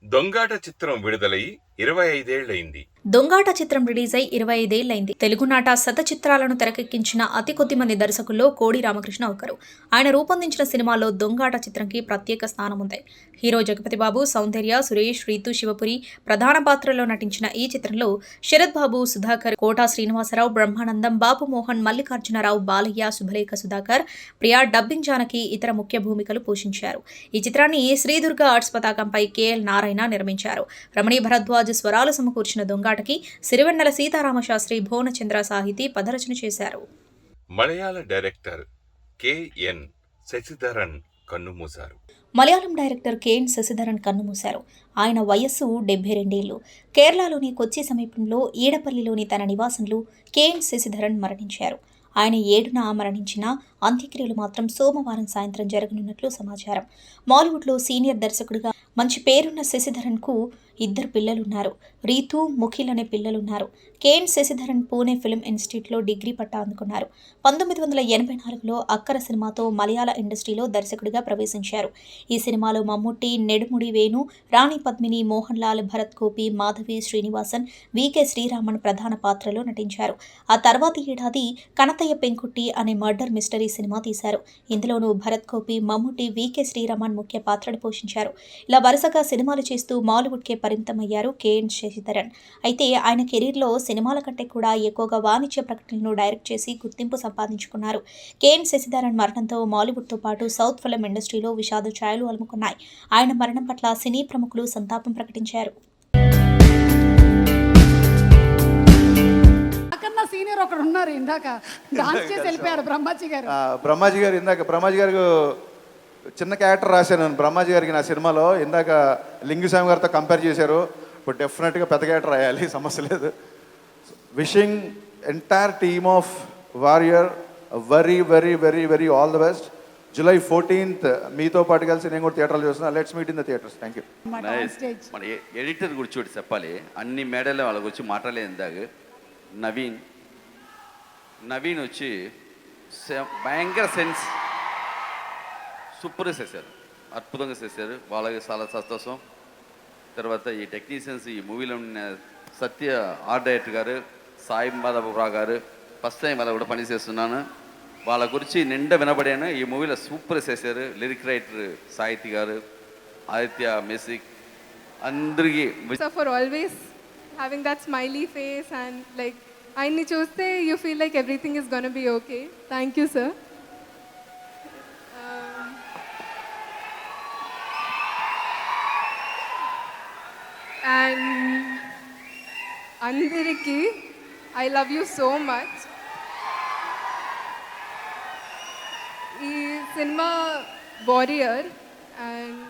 దొంగాట చిత్రం విడుదలయ్యి 25 ఏళ్లయింది. దొంగాట చిత్రం రిలీజ్ అయి 25 ఏళ్లైంది. తెలుగునాట శత చిత్రాలను తెరకెక్కించిన అతి కొద్ది మంది దర్శకుల్లో కోడి రామకృష్ణ ఒకరు. ఆయన రూపొందించిన సినిమాలో దొంగాట చిత్రంకి ప్రత్యేక స్థానం ఉంది. హీరో జగపతి బాబు, సౌందర్య, సురేష్, రీతు శివపురి ప్రధాన పాత్రల్లో నటించిన ఈ చిత్రంలో శరత్ బాబు, సుధాకర్, కోటా శ్రీనివాసరావు, బ్రహ్మానందం, బాబు మోహన్, మల్లికార్జునరావు, బాలయ్య, శుభలేఖ సుధాకర్, ప్రియా, డబ్బింగ్ జానకి ఇతర ముఖ్య భూమికలు పోషించారు. ఈ చిత్రాన్ని శ్రీదుర్గ ఆర్ట్స్ పతాకంపై కేఎల్ నారాయణ నిర్మించారు. రమణీ భరద్వాజ్ స్వరాలు సమకూర్చిన దొంగాటకి సిరివెన్నెల సీతారామశాస్త్రి, భువనచంద్ర సాహితీ పదరచన చేశారు. మలయాళ డైరెక్టర్ కెఎన్ శశిధరన్ కన్నుమూశారు. మలయాళం డైరెక్టర్ కేఎన్ శశిధరన్ కన్నుమూశారు. ఆయన వయస్సు 72 ఏళ్లు. కేరళలోని కొచ్చి సమీపంలో ఈడపల్లిలోని తన నివాసంలో కేఎన్ శశిధరన్ మరణించారు. ఆయన 7న మరణించిన అంత్యక్రియలు మాత్రం సోమవారం సాయంత్రం జరగనున్నట్లు సమాచారం. మాలీవుడ్లో సీనియర్ దర్శకుడిగా మంచి పేరున్న శశిధరన్కు 2 పిల్లలున్నారు. రీతు, ముఖిల్ అనే పిల్లలున్నారు. కేఎన్ శశిధరన్ పూణే ఫిల్మ్ ఇన్స్టిట్యూట్లో డిగ్రీ పట్టా అందుకున్నారు. 1984లో అక్కర సినిమాతో మలయాళ ఇండస్ట్రీలో దర్శకుడిగా ప్రవేశించారు. ఈ సినిమాలో మమ్ముట్టి, నెడుముడి వేణు, రాణి పద్మిని, మోహన్ లాల్, భరత్ గోపి, మాధవి, శ్రీనివాసన్, వికే శ్రీరామన్ ప్రధాన పాత్రలో నటించారు. ఆ తర్వాతి ఏడాది కనతయ్య పెంకుట్టి అనే మర్డర్ మిస్టరీ సినిమా తీశారు. ఇందులోనూ భరత్ గోపి, మమ్ముట్టి, వికే శ్రీరామన్ ముఖ్య పాత్రలు పోషించారు. ఇలా వరుసగా సినిమాలు చేస్తూ మాలీవుడ్కే పరిమితమయ్యారు కేఎన్ శశిధరన్. అయితే ఆయన కెరీర్లో సినిమాల కంటే కూడా ఎక్కువగా వాణిజ్య ప్రకటనలను డైరెక్ట్ చేసి గుర్తింపు సంపాదించుకున్నారు. కేఎన్ శశిధరన్ మరణంతో మాలీవుడ్తో పాటు సౌత్ ఫిల్మ్ ఇండస్ట్రీలో విషాద ఛాయలు అలుముకున్నాయి. ఆయన మరణం పట్ల సినీ ప్రముఖులు సంతాపం ప్రకటించారు. సీనియర్ ఒకడు ఉన్నారు, ఇందాక డాన్స్ చేసి వెళ్ళిపోయారు బ్రహ్మాజీ గారు. బ్రహ్మాజీ గారు చిన్న క్యారెక్టర్ రాశాను నేను బ్రహ్మాజీ గారికి నా సినిమాలో. ఇందాక లింగుస్వామి గారితో కంపేర్ చేశారు. ఇప్పుడు డెఫినెట్గా పెద్ద క్యారెక్టర్ రాయాలి, సమస్య లేదు. Wishing entire team of Warrior very very very very all the best. July 14th మీతో పాటు కలిసి నేను కూడా థియేటర్లో చూస్తున్నా. Let's meet in the theatres. Thank you. మన ఎడిటర్ గురించి ఒకటి చెప్పాలి. అన్ని మేడల్లో వాళ్ళ గురించి మాట్లాడలేదు. ఇందాక నవీన్ వచ్చి భయంకర సెన్స్ సూపర్గా చేశారు, అద్భుతంగా చేశారు. వాళ్ళకి చాలా సంతోషం. తర్వాత ఈ టెక్నీషియన్స్ ఈ మూవీలో ఉన్న సత్య ఆర్ట్ డైరెక్టర్ గారు, సాయి మాధవరావు గారు ఫస్ట్ టైం వాళ్ళ కూడా పనిచేస్తున్నాను. వాళ్ళ గురించి నిండా వినబడాను. ఈ మూవీలో సూపర్ చేశారు. లిరిక్ రైటర్ సాహితీ గారు, ఆదిత్య మ్యూజిక్ అందరికీ. For always having that smiley face and like ఆయన్ని చూస్తే you feel like everything is gonna be okay. Thank you, sir. And Andiriki, I love you so much. ఈ సినిమా వారియర్ అండ్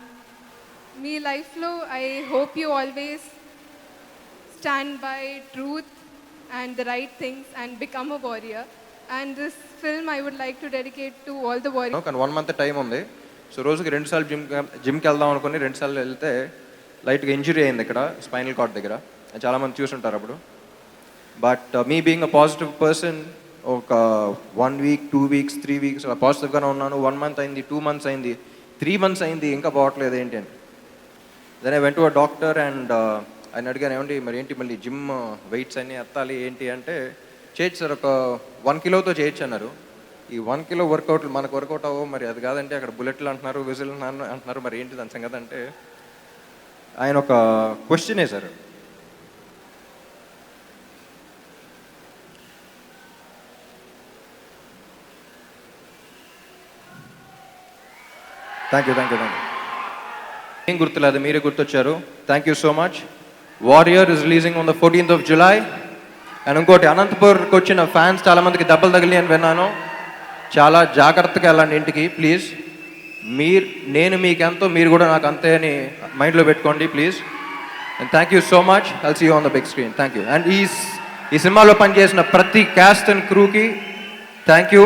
మీ లైఫ్లో I hope you always stand by truth and the right things and become a warrior. And this film I would like to dedicate to all the warrior. కానీ 1 month time ఉంది. So రోజుకి 2 సార్లు జిమ్కి వెళ్దాం అనుకుని 2 సార్లు వెళ్తే లైట్గా ఇంజురీ అయింది ఇక్కడ స్పైనల్ కార్డ్ దగ్గర. చాలామంది చూసుంటారు అప్పుడు. But me being a positive person ఒక 1 week 2 weeks 3 weeks అలా పాజిటివ్గానే ఉన్నాను. 1 month అయింది, 2 months అయింది, 3 months అయింది, ఇంకా పోవట్లేదు ఏంటి అని. Then I went to a doctor and ఆయన అడిగాను, ఏమండి మరి ఏంటి మళ్ళీ జిమ్ వెయిట్స్ అన్నీ ఎత్తాలి ఏంటి అంటే, చేయొచ్చు సార్ ఒక 1 kiloతో చేయొచ్చు అన్నారు. ఈ 1 kilo వర్కౌట్లు మనకు వర్కౌట్ అవ్వవు, మరి అది కాదంటే అక్కడ బుల్లెట్లు అంటున్నారు, విజిల్ అంటున్నారు, మరి ఏంటి దాని సంగతి అంటే ఆయన ఒక క్వశ్చన్ వేశారు. Thank you. ఏం గుర్తులేదు, మీరే గుర్తొచ్చారు. Thank you so much. Warrior is releasing on the 14th of July. And ఇంకోటి, అనంతపూర్కి వచ్చిన ఫ్యాన్స్ చాలామందికి దెబ్బలు తగిలి అని విన్నాను. చాలా జాగ్రత్తగా వెళ్ళండి ఇంటికి ప్లీజ్. నేను మీకు ఎంతో, మీరు కూడా నాకు అంతే అని మైండ్లో పెట్టుకోండి please. And thank you so much. I'll see you on the big screen. Thank you. And ఈ సినిమాలో పనిచేసిన ప్రతి క్యాస్ట్ అండ్ క్రూకి థ్యాంక్ యూ.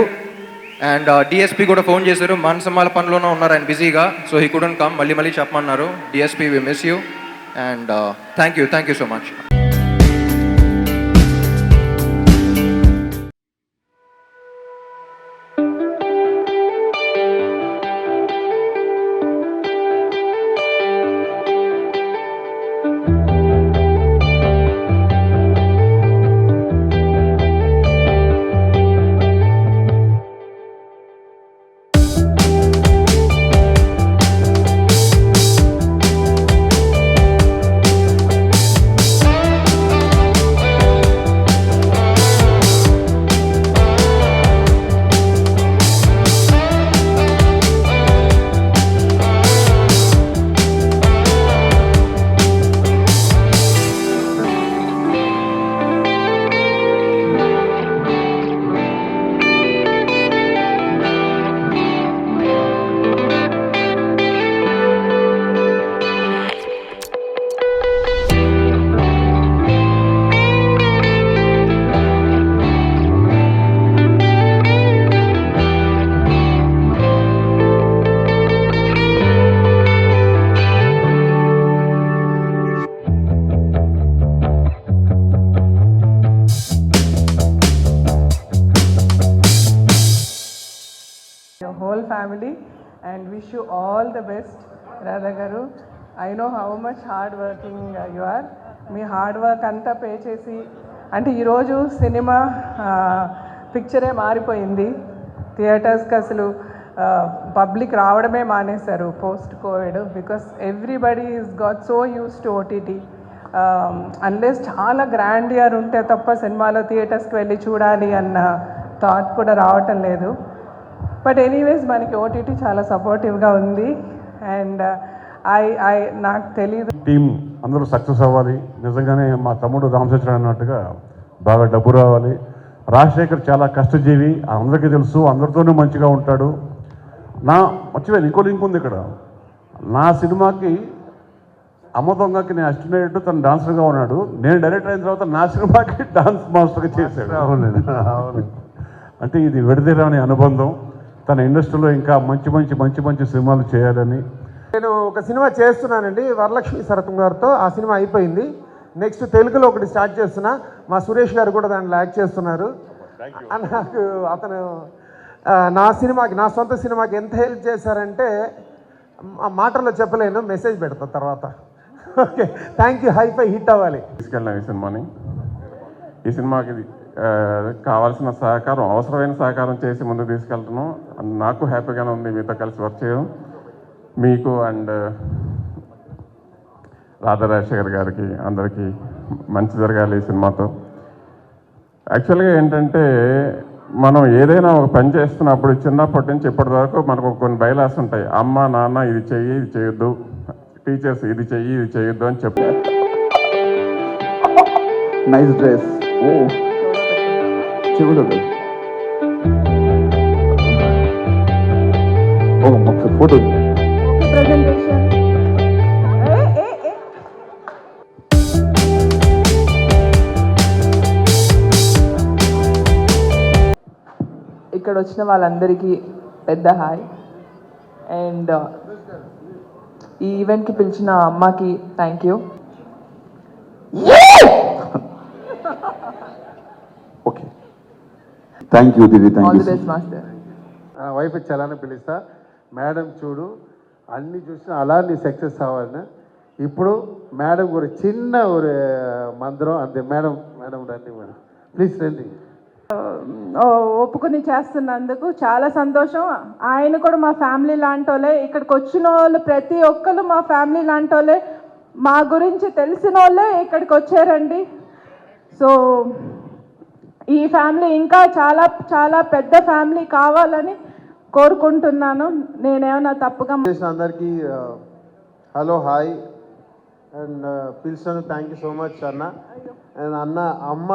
అండ్ డిఎస్పీ కూడా ఫోన్ చేశారు, మన సినిమాల పనిలోనే ఉన్నారు ఆయన బిజీగా, సో హీ కుడెంట్ కమ్. మళ్ళీ చెప్పమన్నారు. DSP we miss you. And thank you so much. your whole family and wish you all the best, Radha Garu. I know how much hard working you are. Me hard work అంతా pay చేసి, అంటే ఈరోజు cinema పిక్చరే మారిపోయింది. థియేటర్స్కి అసలు public రావడమే మానేశారు post Covid, because everybody is got so use to OTT. Unless చాలా గ్రాండ్ ఇయర్ ఉంటే తప్ప సినిమాలో థియేటర్స్కి వెళ్ళి చూడాలి అన్న థాట్ కూడా రావటం లేదు. బట్ ఎనీవేస్ మనకి ఓటీటీ చాలా సపోర్టివ్గా ఉంది. అండ్ నాకు తెలీదు, టీం అందరూ సక్సెస్ అవ్వాలి. నిజంగానే మా తమ్ముడు రామచంద్ర అన్నట్టుగా బాగా డబ్బు రావాలి. రాజశేఖర్ చాలా కష్టజీవి, అందరికీ తెలుసు, అందరితోనూ మంచిగా ఉంటాడు. మర్చిపోయాను, ఇంకో లింక్ ఉంది ఇక్కడ. నా సినిమాకి అమ్మ దొంగకి నేను అసిస్టెంట్, తను డాన్సర్గా ఉన్నాడు. నేను డైరెక్టర్ అయిన తర్వాత నా సినిమాకి డాన్స్ మాస్టర్గా చేశాడు. అవును. అంటే ఇది విడదీరాని అనుబంధం. తన ఇండస్ట్రీలో ఇంకా మంచి సినిమాలు చేయాలని. నేను ఒక సినిమా చేస్తున్నానండి వరలక్ష్మి శరత్ గారితో. ఆ సినిమా అయిపోయింది. నెక్స్ట్ తెలుగులో ఒకటి స్టార్ట్ చేస్తున్నా. మా సురేష్ గారు కూడా దాంట్లో యాక్ట్ చేస్తున్నారు. నాకు అతను నా సొంత సినిమాకి ఎంత హెల్ప్ చేశారంటే మాటల్లో చెప్పలేను, మెసేజ్ పెడతా తర్వాత. Okay, thank you. Hi fi hit అవ్వాలి. తీసుకెళ్ళాం ఈ సినిమాకి కావాల్సిన సహకారం, అవసరమైన సహకారం చేసి ముందుకు తీసుకెళ్తున్నాం. నాకు హ్యాపీగానే ఉంది మీతో కలిసి వర్క్ చేయడం. మీకు అండ్ రాధారాజశేఖర్ గారికి అందరికీ మంచి జరగాలి ఈ సినిమాతో. యాక్చువల్గా ఏంటంటే, మనం ఏదైనా ఒక పని చేస్తున్నప్పుడు చిన్నప్పటి నుంచి ఇప్పటి వరకు మనకు కొన్ని బైలాస్ ఉంటాయి. అమ్మ నాన్న ఇది చెయ్యి ఇది చేయొద్దు, టీచర్స్ ఇది చెయ్యి ఇది చేయొద్దు అని చెప్పారు. Nice dress. ఓ చూడదు. ఓ ఒకసారి ఫోటో. ప్రెజెంటేషన్. ఇక్కడ వచ్చిన వాళ్ళందరికీ పెద్ద హాయ్. అండ్ ఈ ఈవెంట్కి పిలిచిన అమ్మకి thank you. Okay thank you Didi. Thank all you. The best master. Wife చాలానే పిలుస్తా. మేడం చూడు అన్ని చూసినా అలా నీ సక్సెస్ అవ్వాలని. ఇప్పుడు మేడం ఒక చిన్న ఒక మంత్రం అంతే. మేడం మేడం రండి మేడం, ప్లీజ్ రండి. ఒప్పుకొని చేస్తున్నందుకు చాలా సంతోషం. ఆయన కూడా మా ఫ్యామిలీ లాంటి వాళ్ళే. ఇక్కడికి వచ్చిన వాళ్ళు ప్రతి ఒక్కరు మా ఫ్యామిలీ లాంటి వాళ్ళే. మా గురించి తెలిసిన వాళ్ళే ఇక్కడికి వచ్చారండి. సో ఈ ఫ్యామిలీ ఇంకా చాలా చాలా పెద్ద ఫ్యామిలీ కావాలని కోరుకుంటున్నాను. నేనేమన్నా తప్పుగా అందరికీ హలో హాయ్. అండ్ పిలిచాను, థ్యాంక్ యూ సో మచ్ అన్న. అండ్ అన్న అమ్మ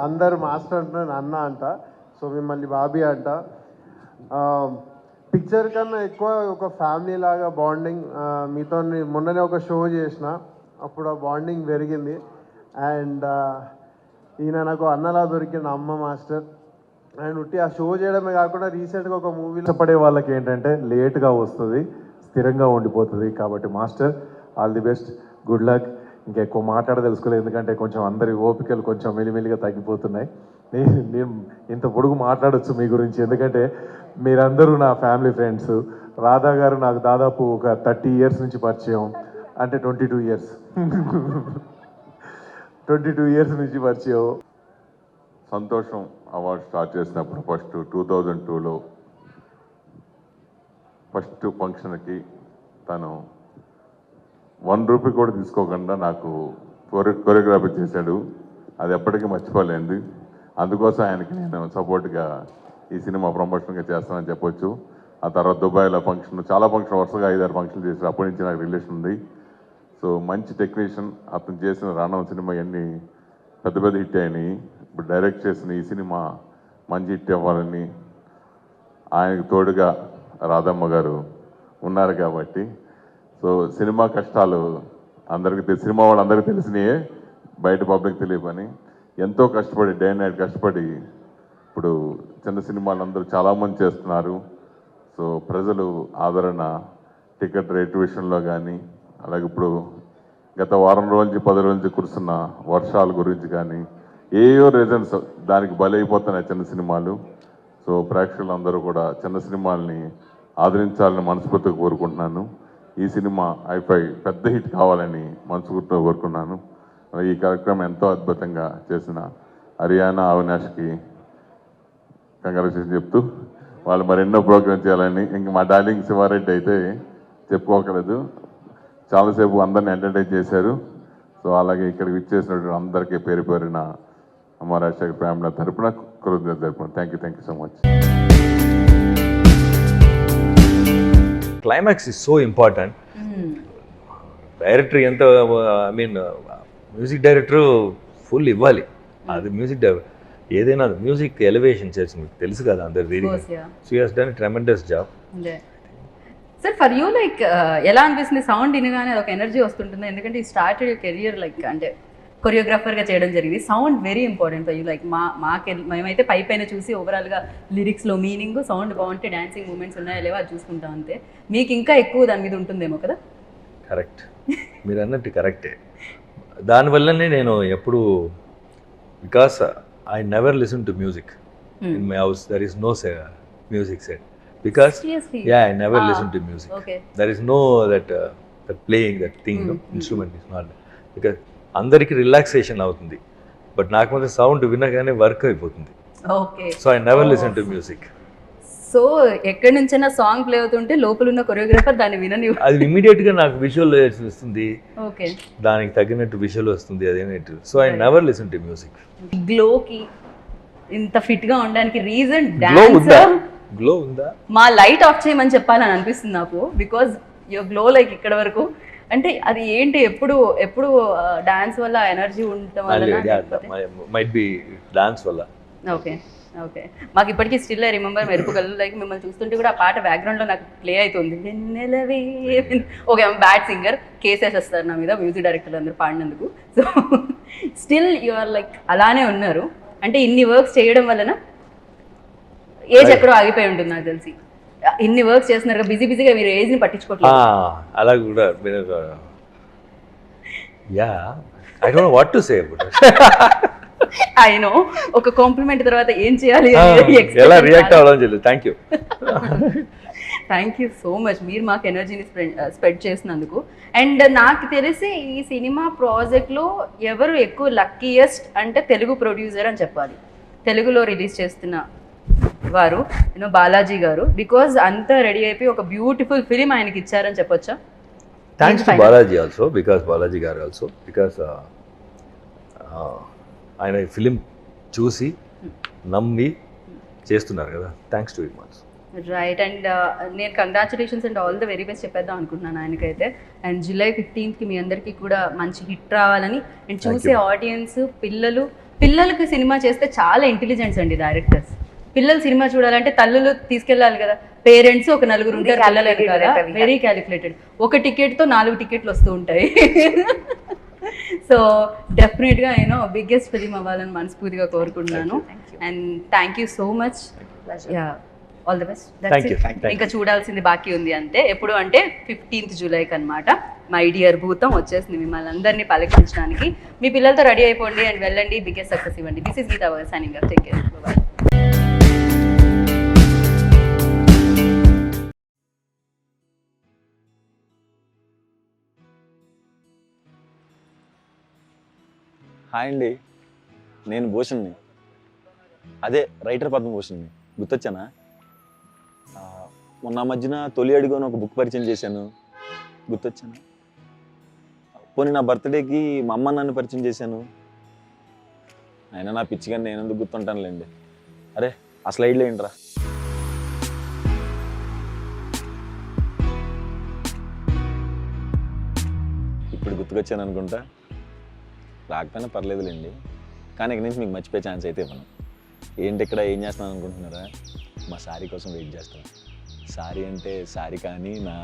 అందరు మాస్టర్ అంటున్నారు, అన్న అంట. సో మిమ్మల్ని బాబీ అంట. పిక్చర్ కన్నా ఎక్కువ ఒక ఫ్యామిలీ లాగా బాండింగ్. మీతో మొన్ననే ఒక షో చేసిన, అప్పుడు ఆ బాండింగ్ పెరిగింది. అండ్ ఈయన నాకు అన్నలా దొరికిన అమ్మ మాస్టర్. అండ్ ఉట్టి ఆ షో చేయడమే కాకుండా రీసెంట్గా ఒక మూవీలో పడే వాళ్ళకి ఏంటంటే లేట్గా వస్తుంది, స్థిరంగా ఉండిపోతుంది. కాబట్టి master all the best, good luck. ఇంకా ఎక్కువ మాట్లాడదలుచుకోలేదు, ఎందుకంటే కొంచెం అందరి ఓపికలు కొంచెం మెల్లిమెల్లిగా తగ్గిపోతున్నాయి. నేను ఇంత పొడుగు మాట్లాడొచ్చు మీ గురించి, ఎందుకంటే మీరందరూ నా ఫ్యామిలీ ఫ్రెండ్స్. రాధా గారు నాకు దాదాపు ఒక 30 years నుంచి పరిచయం, అంటే 22 years 22 years నుంచి పరిచయం. సంతోషం అవార్డు స్టార్ట్ చేసినప్పుడు ఫస్ట్ 2002లో ఫస్ట్ ఫంక్షన్కి తను 1 రూపీ కూడా తీసుకోకుండా నాకు కొరియోగ్రఫీ చేశాడు. అది ఎప్పటికీ మర్చిపోలేంది. అందుకోసం ఆయనకి నేను సపోర్ట్గా ఈ సినిమా ప్రమోషన్గా చేస్తానని చెప్పొచ్చు. ఆ తర్వాత దుబాయ్లో ఫంక్షన్, చాలా ఫంక్షన్ వరుసగా 5-6 ఫంక్షన్లు చేశారు. అప్పటి నుంచి నాకు రిలేషన్ ఉంది. సో మంచి టెక్నీషియన్. అతను చేసిన రాణం సినిమా అన్నీ పెద్ద పెద్ద హిట్ అయినాయి. ఇప్పుడు డైరెక్ట్ చేసిన ఈ సినిమా మంచి హిట్ అవ్వాలని ఆయనకు తోడుగా రాధమ్మ గారు ఉన్నారు. కాబట్టి సో సినిమా కష్టాలు అందరికీ సినిమా వాళ్ళందరికీ తెలిసినాయే, బయట పబ్లిక్ తెలియని. ఎంతో కష్టపడి డే అండ్ నైట్ కష్టపడి ఇప్పుడు చిన్న సినిమాలు అందరూ చాలామంది చేస్తున్నారు. సో ప్రజలు ఆదరణ, టికెట్ రేటు విషయంలో కానీ, అలాగే ఇప్పుడు గత వారం రోజుల నుంచి 10 రోజుల నుంచి కురుస్తున్న వర్షాల గురించి కానీ, ఏయో రీజన్స్ దానికి బలైపోతున్నాయి చిన్న సినిమాలు. సో ప్రేక్షకులందరూ కూడా చిన్న సినిమాల్ని ఆదరించాలని మనస్ఫూర్తిగా కోరుకుంటున్నాను. ఈ సినిమా ఐఫై పెద్ద హిట్ కావాలని మనస్ఫూర్తిగా కోరుకున్నాను. ఈ కార్యక్రమం ఎంతో అద్భుతంగా చేసిన హరియానా అవినాష్కి కంగ్రాచులేషన్ చెప్తూ, వాళ్ళు మరెన్నో ప్రోగ్రామ్ చేయాలని. ఇంక మా డార్లింగ్ శివారెడ్డి అయితే చెప్పుకోకలేదు, చాలాసేపు అందరిని ఎంటర్టైన్ చేశారు. సో అలాగే ఇక్కడికి ఇచ్చేసినటువంటి అందరికీ పేరు పేరున అమ్మ రాజశేఖర్ ఫ్యామిలీ తరపున కృతజ్ఞత తెలుపుతున్నాను. Thank you so much. Climax is so important. Director ఎంత, I mean music director full ఇవ్వాలి. అది మ్యూజిక్ డైరెక్టర్ ఏదైనా మ్యూజిక్ ఎలివేషన్ చేసింది తెలుసు కదా అందరు. She has done tremendous job. Sir for you like ఎలా అనిపిస్తుంది సౌండ్ వినగానే ఒక ఎనర్జీ వస్తుంటుంది? ఎందుకంటే ఈ స్టార్టెడ్ యువర్ కెరియర్ లైక్ అంటే కొరియోగ్రాఫర్గా చేయడం జరిగింది. Sound very important for you. Like మేమైతే పైన చూసి ఓవరాల్గా లిరిక్స్లో మీనింగ్, సౌండ్ బాగుంటే డాన్సింగ్ మూమెంట్స్ ఉన్నాయా లేవో అది చూసుకుంటాం అంతే. మీకు ఇంకా ఎక్కువ దాని మీద ఉంటుందేమో కదా? కరెక్ట్, మీరు అన్నట్టు కరెక్టే. దానివల్లనే నేను ఎప్పుడు, because I never listen to music in my house. There is no music set because I never listen to music. There is no that playing that thing, instrument is not, because andariki relaxation avutundi, but naaku made sound vinagane work ayipotundi. So I never listen to music. So ఎక్కడి నుంచైనా song play అవుతుంటే లోపల ఉన్న choreographer దాన్ని వినని, అది immediate గా నాకు విజువల్ వస్తుంది. ఓకే, దానికి తగినట్టు విజువల్ వస్తుంది అదేనట్టు. So I never listen to music. గ్లోకి ఇంత ఫిట్ గా ఉండడానికి రీజన్ డాన్స్. గ్లో ఉందా? మా లైట్ ఆఫ్ చేయమని చెప్పాలని అనిపిస్తుంది నాకు, బికాజ్ యువర్ గ్లో లైక్ ఇక్కడ వరకు అంటే అది ఏంటి, ఎప్పుడు ఎప్పుడు డాన్స్ వల్ల ఎనర్జీ ఉండటం వల్ల? మైట్ బి డాన్స్ వల్ల. ఓకే ఓకే, మాకు ఇప్పటికీ స్టిల్ ఐ రిమెంబర్ మెరుపుగల్లు, లైక్ మిమ్మల్ని చూస్తుంటే కూడా ఆ పాట బ్యాక్గ్రౌండ్లో నాకు ప్లే అవుతుంది. వెన్నెలవే. ఓకే, బ్యాడ్ సింగర్, కేసెస్ వస్తారు నా మీద మ్యూజిక్ డైరెక్టర్లు అందరూ పాడినందుకు. So still you are like అలానే ఉన్నారు. అంటే ఇన్ని వర్క్స్ చేయడం వలన ఏజ్ ఎక్కడో ఆగిపోయి ఉంటుంది నాకు తెలిసి. ఇన్ని వర్క్స్ చేస్తున్నారు, బిజీ బిజీగా మీరు ఏజ్ని పట్టించుకోవట్లేదు. అలా కూడా yeah, I don't know what to say about it. I know, ఒక కాంప్లిమెంట్ తర్వాత ఏం చేయాలి ఎలా రియాక్ట్ అవ్వాలని తెలియదు. Thank you. Thank you so much, మీరు మాకు ఎనర్జీని స్ప్రెడ్ చేసినందుకు. అండ్ నాకు తెలిసి ఈ సినిమా ప్రాజెక్ట్లో ఎవరు ఎక్కువ లక్కీయెస్ట్ అంటే తెలుగు ప్రొడ్యూసర్ అని చెప్పాలి. తెలుగులో రిలీజ్ చేస్తున్న వారు బాలాజీ గారు, బికాజ్ అంతా రెడీ అయిపోయి ఒక బ్యూటిఫుల్ ఫిలిం ఆయనకి ఇచ్చారని చెప్పొచ్చా? Thanks to Balaji also, Balaji garu also because ఆయన ఫిలిం చూసి నమ్మి చేస్తున్నారు కదా. Thanks to him also. Right. And నేను congratulations and all the very best చెప్పేద్దాం అనుకుంటున్నాను ఆయనకైతే. అండ్ July 15th మీ అందరికీ కూడా మంచి హిట్ రావాలని. అండ్ చూసే ఆడియన్స్ పిల్లలకి సినిమా చేస్తే చాలా ఇంటెలిజెంట్స్ అండి డైరెక్టర్స్. పిల్లలు సినిమా చూడాలంటే తల్లులు తీసుకెళ్ళాలి కదా, పేరెంట్స్ ఒక నలుగురు ఉంటారు పిల్లలు కదా, వెరీ క్యాలిక్యులేటెడ్. ఒక టికెట్తో 4 టికెట్లు వస్తూ ఉంటాయి. సో డెఫినెట్గా నేను బిగ్గెస్ట్ ఫిలిం అవ్వాలని మనస్ఫూర్తిగా కోరుకుంటున్నాను. And thank you so much. Yeah, all the best. ఇంకా చూడాల్సింది బాకీ ఉంది అంతే. ఎప్పుడు అంటే 15th జూలైకి అనమాట. మై డియర్ భూతం వచ్చేసింది మిమ్మల్ని అందరినీ పలకరించడానికి. మీ పిల్లలతో రెడీ అయిపోండి అండ్ వెళ్ళండి, బిగ్గెస్ట్ సక్సెస్ ఇవ్వండి. This is Geeta signing off. Take care, bye. Hi అండి, నేను భూషణ్ని, అదే రైటర్ పద్మభూషణ్ని. గుర్తొచ్చానా? మొన్న మధ్యన తొలి అడుగు అని ఒక బుక్ పరిచయం చేశాను, గుర్తొచ్చానా? పోనీ నా బర్త్డేకి మా అమ్మ నన్ను పరిచయం చేశాను. అయినా నా పిచ్చిగా నేను ఎందుకు గుర్తుంటానులేండి. అరే ఆ స్లైడ్లో ఏంట్రా? ఇప్పుడు గుర్తుకొచ్చాను అనుకుంటా. రాకపోయినా పర్లేదులేండి, కానీ ఇక నుంచి మీకు మర్చిపోయే ఛాన్స్ అయితే ఇవ్వను. ఏంటి ఇక్కడ ఏం చేస్తున్నాను అనుకుంటున్నారా? మా సారీ కోసం వెయిట్ చేస్తాను. సారీ అంటే సారీ కానీ నా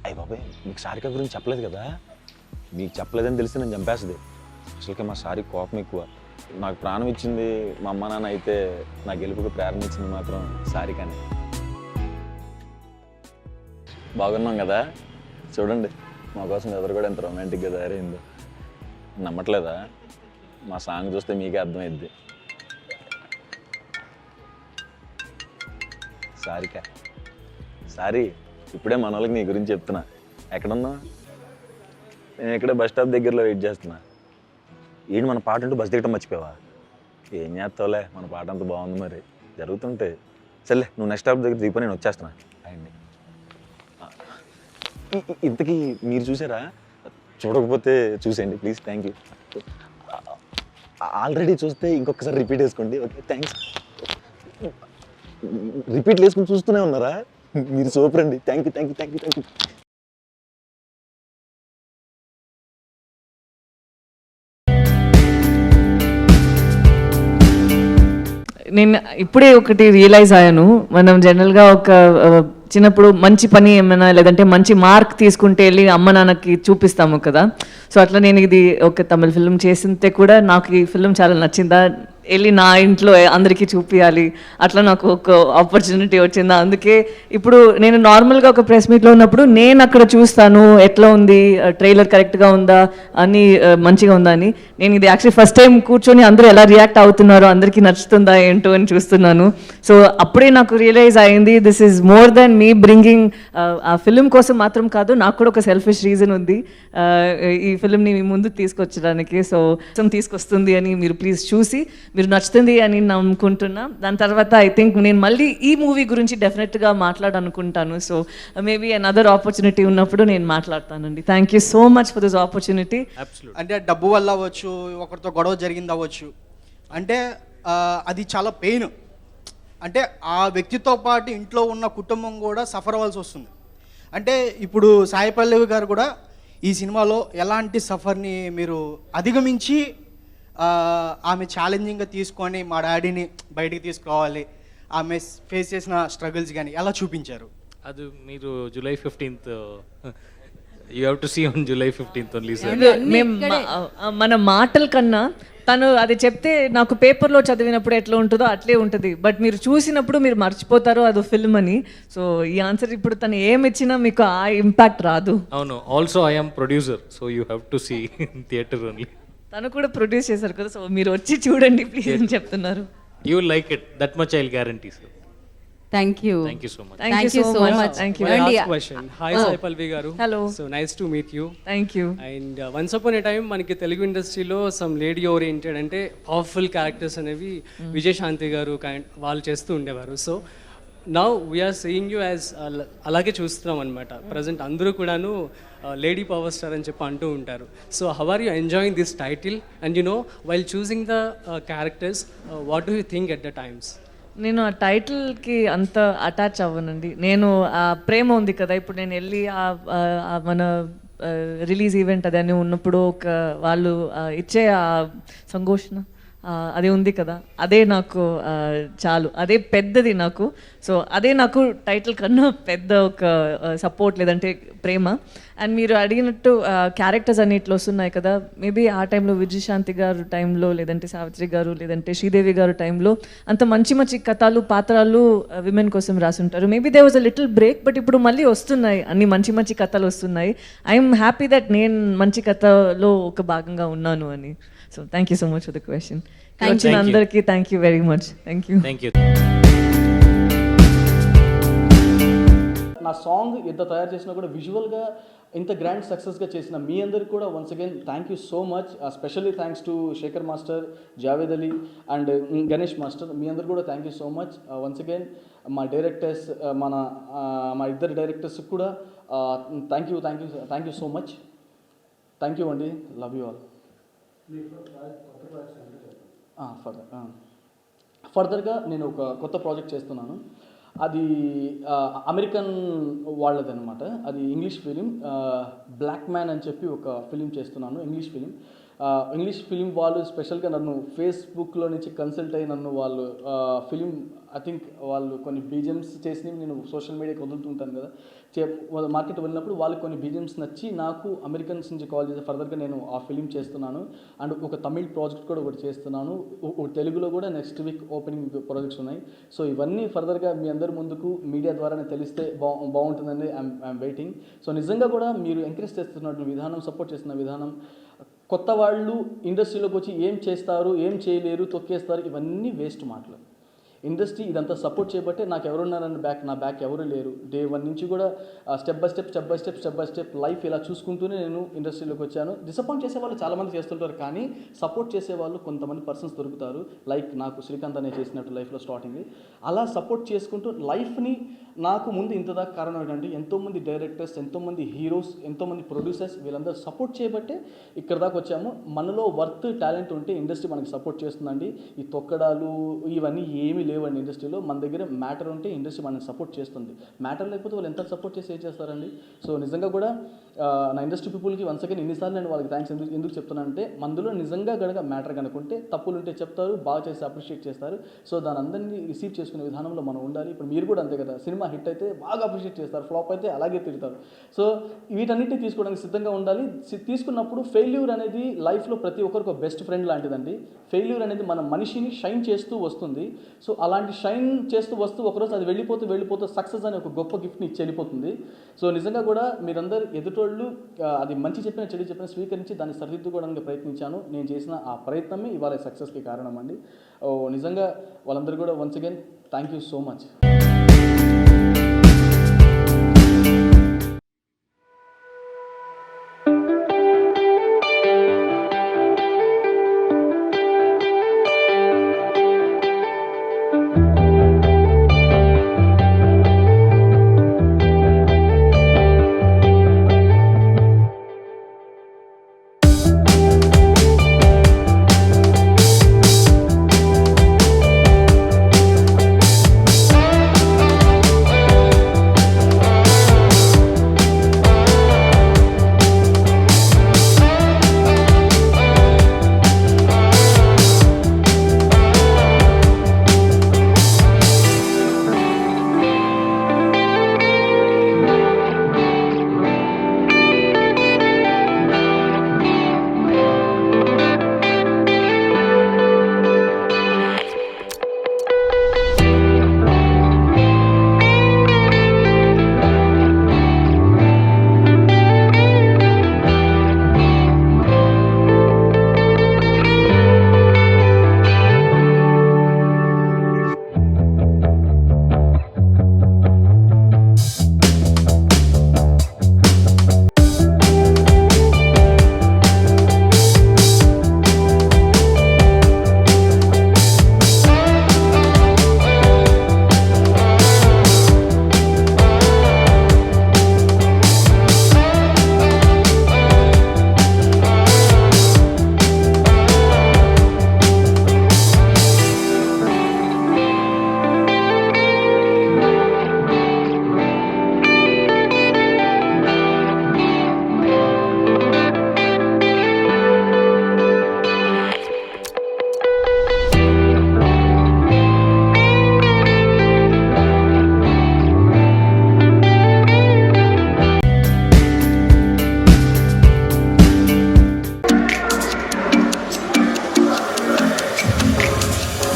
అయ్య బాబాయ్, మీకు సారిక గురించి చెప్పలేదు కదా. మీకు చెప్పలేదని తెలిసి నేను చంపేస్తుంది. అసలుకే మా సారీ కోపం ఎక్కువ. నాకు ప్రాణం ఇచ్చింది మా అమ్మ నాన్న అయితే, నా గెలుపుకు ప్రారంభించింది మాత్రం సారికనే. బాగున్నాం కదా, చూడండి మా కోసం ఎదురు కూడా ఎంత రొమాంటిక్గా తయారైందో. నమ్మట్లేదా? మా సాంగ్ చూస్తే మీకే అర్థమైద్ది. సారిక, సారీ, ఇప్పుడే మన వాళ్ళకి నీ గురించి చెప్తున్నా. ఎక్కడున్నా? నేను ఇక్కడే బస్ స్టాప్ దగ్గరలో వెయిట్ చేస్తున్నా. ఏంటి మన పాట అంటూ బస్ దిగటం మర్చిపోయావా? ఏం చేస్తావులే, మన పాట అంత బాగుంది మరి, జరుగుతుంటే. సర్లే, నువ్వు నెక్స్ట్ స్టాప్ దగ్గర దిగిపోయి నేను వచ్చేస్తున్నా. అయ్యండి. ఇంతకీ మీరు చూసారా? చూడకపోతే చూసేయండి ప్లీజ్. Thank you. ఆల్రెడీ చూస్తే ఇంకొకసారి రిపీట్ వేసుకోండి. Okay, thanks. రిపీట్ వేసుకుని చూస్తూనే ఉన్నారా? మీరు సూపర్ అండి. Thank you, thank you, thank you, thank you. నేను ఇప్పుడే ఒకటి రియలైజ్ అయ్యాను. మనం జనరల్గా ఒక చిన్నప్పుడు మంచి పని ఏమైనా లేదంటే మంచి మార్క్ తీసుకుంటే వెళ్ళి అమ్మ నాన్నకి చూపిస్తాము కదా. సో అట్లా నేను ఇది ఒక తమిళ ఫిల్మ్ చేసింటే కూడా నాకు ఈ ఫిల్మ్ చాలా నచ్చిందా, వెళ్ళి నా ఇంట్లో అందరికీ చూపించాలి, అట్లా నాకు ఒక ఆపర్చునిటీ వచ్చిందా. అందుకే ఇప్పుడు నేను నార్మల్గా ఒక ప్రెస్ మీట్లో ఉన్నప్పుడు నేను అక్కడ చూస్తాను ఎట్లా ఉంది, ట్రైలర్ కరెక్ట్గా ఉందా, అన్నీ మంచిగా ఉందా అని. నేను ఇది యాక్చువల్లీ ఫస్ట్ టైం కూర్చొని అందరూ ఎలా రియాక్ట్ అవుతున్నారో, అందరికీ నచ్చుతుందా ఏంటో అని చూస్తున్నాను. సో అప్పుడే నాకు రియలైజ్ అయింది, this is more than me bringing. ఆ ఫిల్మ్ కోసం మాత్రం కాదు, నాకు కూడా ఒక సెల్ఫిష్ రీజన్ ఉంది ఈ ఫిల్మ్ని మీ ముందు తీసుకొచ్చడానికి. సో తీసుకొస్తుంది అని మీరు ప్లీజ్ చూసి మీరు నచ్చుతుంది అని నమ్ముకుంటున్నా. దాని తర్వాత ఐ థింక్ నేను మళ్ళీ ఈ మూవీ గురించి డెఫినెట్గా మాట్లాడాలనుకుంటాను. సో మేబీ అనదర్ ఆపర్చునిటీ ఉన్నప్పుడు నేను మాట్లాడతానండి. Thank you so much for this opportunity. అంటే డబ్బు వల్ల అవ్వచ్చు, ఒకరితో గొడవ జరిగింది అవ్వచ్చు, అంటే అది చాలా పెయిన్. అంటే ఆ వ్యక్తితో పాటు ఇంట్లో ఉన్న కుటుంబం కూడా సఫర్ అవ్వాల్సి వస్తుంది. అంటే ఇప్పుడు సాయి పల్లవి గారు కూడా ఈ సినిమాలో ఎలాంటి సఫర్ని మీరు అధిగమించి ఆమె ఛాలెంజింగ్గా తీసుకొని మా డాడీని బయటికి తీసుకురావాలి, ఆమె ఫేస్ చేసిన స్ట్రగుల్స్ కానీ ఎలా చూపించారు? అది మీరు July 15th you have to see on July 15th only sir. మన మాటల కన్నా తను అది చెప్తే నాకు పేపర్లో చదివినప్పుడు ఎట్లా ఉంటుందో అట్లే ఉంటుంది, బట్ మీరు చూసినప్పుడు మీరు మర్చిపోతారో అది ఫిల్మ్ అని. సో ఈ ఆన్సర్ ఇప్పుడు తను ఏమి ఇచ్చినా మీకు ఆ ఇంపాక్ట్ రాదు. అవును, also I am producer, so you have to see in theatre only. తను కూడా ప్రొడ్యూస్ చేశారు కదా, సో మీరు వచ్చి చూడండి ప్లీజ్ అని చెప్తున్నారు. You will like it, that much I will guarantee sir. Thank you. Thank you so much. Thank you so much. Thank you. Last question. Hi Sai Palvi garu. Hello. So nice to meet you. Thank you. And once upon a time మనకి తెలుగు ఇండస్ట్రీలో some lady oriented అంటే powerful characters అనేవి విజయశాంతి గారు వాళ్ళు చేస్తూ ఉండేవారు. So now we are seeing you as అలాగే చూస్తున్నాం అనమాట. ప్రజెంట్ అందరూ కూడాను లేడీ పవర్ స్టార్ అని చెప్పి అంటూ ఉంటారు. So how are you enjoying this title and you know while చూసింగ్ the characters what do you think at the times? నేను ఆ టైటిల్కి అంత అటాచ్ అవ్వనండి. నేను ఆ ప్రేమ ఉంది కదా, ఇప్పుడు నేను వెళ్ళి మన రిలీజ్ ఈవెంట్ అది అని ఉన్నప్పుడు ఒక వాళ్ళు ఇచ్చే ఆ సంఘోషణ అదే ఉంది కదా, అదే నాకు చాలు, అదే పెద్దది నాకు. సో అదే నాకు టైటిల్ కన్నా పెద్ద ఒక సపోర్ట్ లేదంటే ప్రేమ. అండ్ మీరు అడిగినట్టు క్యారెక్టర్స్ అన్ని ఇట్లా వస్తున్నాయి కదా, మేబీ ఆ టైంలో విజయశాంతి గారు టైంలో లేదంటే సావిత్రి గారు లేదంటే శ్రీదేవి గారు టైంలో అంత మంచి మంచి కథలు పాత్రలు విమెన్ కోసం రాసుంటారు. Maybe they was a little break, but ఇప్పుడు మళ్ళీ వస్తున్నాయి, అన్ని మంచి మంచి కథలు వస్తున్నాయి. ఐఎమ్ హ్యాపీ దట్ నేను మంచి కథలో ఒక భాగంగా ఉన్నాను అని. So thank you so much for the question. వచ్చిన అందరికీ thank you very much. Thank you. నా సాంగ్ ఎంత తయారు చేసినా కూడా విజువల్గా ఇంత గ్రాండ్ సక్సెస్గా చేసిన మీ అందరికి కూడా once again thank you so much. Specially thanks to Shekar master, Javed Ali and Ganesh master, మీ అందరు కూడా thank you so much. Once again మా డైరెక్టర్స్, మా ఇద్దరు డైరెక్టర్స్ కూడా thank you so much. Thank you అండి, లవ్ యూ ఆల్. ఫర్దర్గా నేను ఒక కొత్త ప్రాజెక్ట్ చేస్తున్నాను. అది అమెరికన్ వాళ్ళది అనమాట. అది ఇంగ్లీష్ ఫిలిం, బ్లాక్ మ్యాన్ అని చెప్పి ఒక ఫిలిం చేస్తున్నాను, ఇంగ్లీష్ ఫిలిం వాళ్ళు స్పెషల్గా నన్ను ఫేస్బుక్లో నుంచి కన్సల్ట్ అయ్యి నన్ను వాళ్ళు ఫిలిం ఐ థింక్ వాళ్ళు కొన్ని బీజిఎమ్స్ చేసినవి నేను సోషల్ మీడియాకి వదులుతుంటాను కదా, మార్కెట్ వెళ్ళినప్పుడు వాళ్ళకి కొన్ని బీజిఎమ్స్ నచ్చి నాకు అమెరికన్స్ నుంచి కాల్ చేసి ఫర్దర్గా నేను ఆ ఫిలిం చేస్తున్నాను. అండ్ ఒక తమిళ్ ప్రాజెక్ట్ కూడా ఒకటి చేస్తున్నాను, తెలుగులో కూడా నెక్స్ట్ వీక్ ఓపెనింగ్ ప్రాజెక్ట్స్ ఉన్నాయి. సో ఇవన్నీ ఫర్దర్గా మీ అందరి ముందుకు మీడియా ద్వారానే తెలిస్తే బాగుంటుందండి. I'm waiting. సో నిజంగా కూడా మీరు ఎంకరేజ్ చేస్తున్న విధానం, సపోర్ట్ చేస్తున్న విధానం, కొత్త వాళ్ళు ఇండస్ట్రీలోకి వచ్చి ఏం చేస్తారు, ఏం చేయలేరు, తొక్కేస్తారు, ఇవన్నీ వేస్ట్ మాటలు. ఇండస్ట్రీ ఇదంతా సపోర్ట్ చేయబట్టే నాకు ఎవరున్నారని నా బ్యాక్ ఎవరు లేరు. డే 1 నుంచి కూడా స్టెప్ బై స్టెప్ లైఫ్ ఇలా చూసుకుంటూనే నేను ఇండస్ట్రీలోకి వచ్చాను. డిసప్పాయింట్ చేసేవాళ్ళు చాలామంది చేస్తుంటారు, కానీ సపోర్ట్ చేసేవాళ్ళు కొంతమంది పర్సన్స్ దొరుకుతారు. లైక్ నాకు శ్రీకాంత్ అనే చేసినట్టు లైఫ్లో స్టార్టింగ్ అలా సపోర్ట్ చేసుకుంటూ లైఫ్ని నాకు ముందు ఇంతదాకా కారణం ఏంటంటే ఎంతోమంది డైరెక్టర్స్, ఎంతోమంది హీరోస్, ఎంతోమంది ప్రొడ్యూసర్స్ వీళ్ళందరూ సపోర్ట్ చేయబట్టే ఇక్కడ దాకా వచ్చాము. మనలో వర్త్ టాలెంట్ ఉంటే ఇండస్ట్రీ మనకి సపోర్ట్ చేస్తుందండి. ఈ తొక్కడాలు ఇవన్నీ ఏమీ లేవండి ఇండస్ట్రీలో. మన దగ్గర మ్యాటర్ ఉంటే ఇండస్ట్రీ మనకి సపోర్ట్ చేస్తుంది. మ్యాటర్ లేకపోతే వాళ్ళు ఎంత సపోర్ట్ చేసి ఏం చేస్తారండి. సో నిజంగా కూడా నా ఇండస్ట్రీ పీపుల్కి వన్స్ అగైన్ ఎన్నిసార్లు నేను వాళ్ళకి థ్యాంక్స్ ఎందుకు చెప్తున్నానంటే, మందులో నిజంగా కనుక మ్యాటర్ కనుకుంటే తప్పులు ఉంటే చెప్తారు, బాగా చేసి అప్రిషియేట్ చేస్తారు. సో దాని అందరినీ రిసీవ్ చేసుకునే విధానంలో మనం ఉండాలి. ఇప్పుడు మీరు కూడా అంతే కదా, సినిమా హిట్ అయితే బాగా అప్రిషియేట్ చేస్తారు, ఫ్లాప్ అయితే అలాగే తిడతారు. సో వీటన్నిటిని తీసుకోవడానికి సిద్ధంగా ఉండాలి. తీసుకున్నప్పుడు ఫెయిల్యూర్ అనేది లైఫ్లో ప్రతి ఒక్కరికి ఒక బెస్ట్ ఫ్రెండ్ లాంటిదండి. ఫెయిల్యూర్ అనేది మన మనిషిని షైన్ చేస్తూ వస్తుంది. సో అలాంటి షైన్ చేస్తూ వస్తూ ఒకరోజు అది వెళ్ళిపోతూ సక్సెస్ అనే ఒక గొప్ప గిఫ్ట్ని ఇచ్చి వెళ్ళిపోతుంది. సో నిజంగా కూడా మీరందరూ ఎదుటోళ్ళు అది మంచి చెప్పిన చెడు చెప్పిన స్వీకరించి దాన్ని సరిదిద్దుకోవడానికి ప్రయత్నించాను. నేను చేసిన ఆ ప్రయత్నమే ఇవాళ సక్సెస్కి కారణం అండి. నిజంగా వాళ్ళందరూ కూడా once again thank you so much.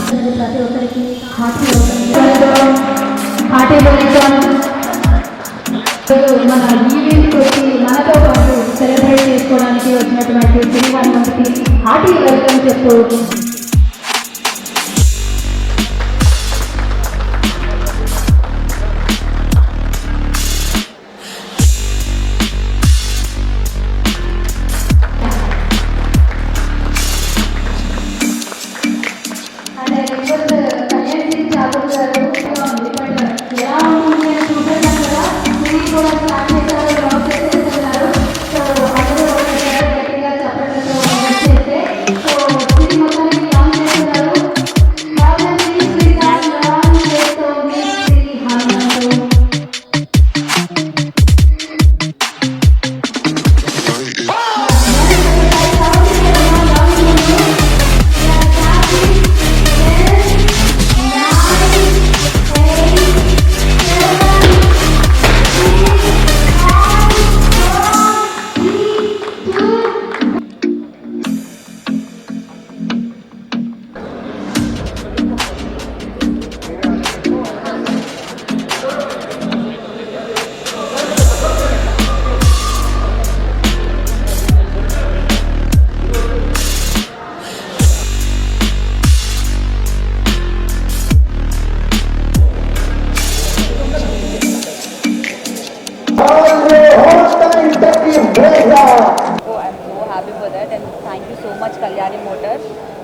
ప్రతి ఒక్కరికి మన ఈవెంట్కి వచ్చి మనతో పాటు సెలబ్రేట్ చేసుకోవడానికి వచ్చినటువంటి సినిమా మందికి హార్టీ వెల్కమ్ చెప్తూ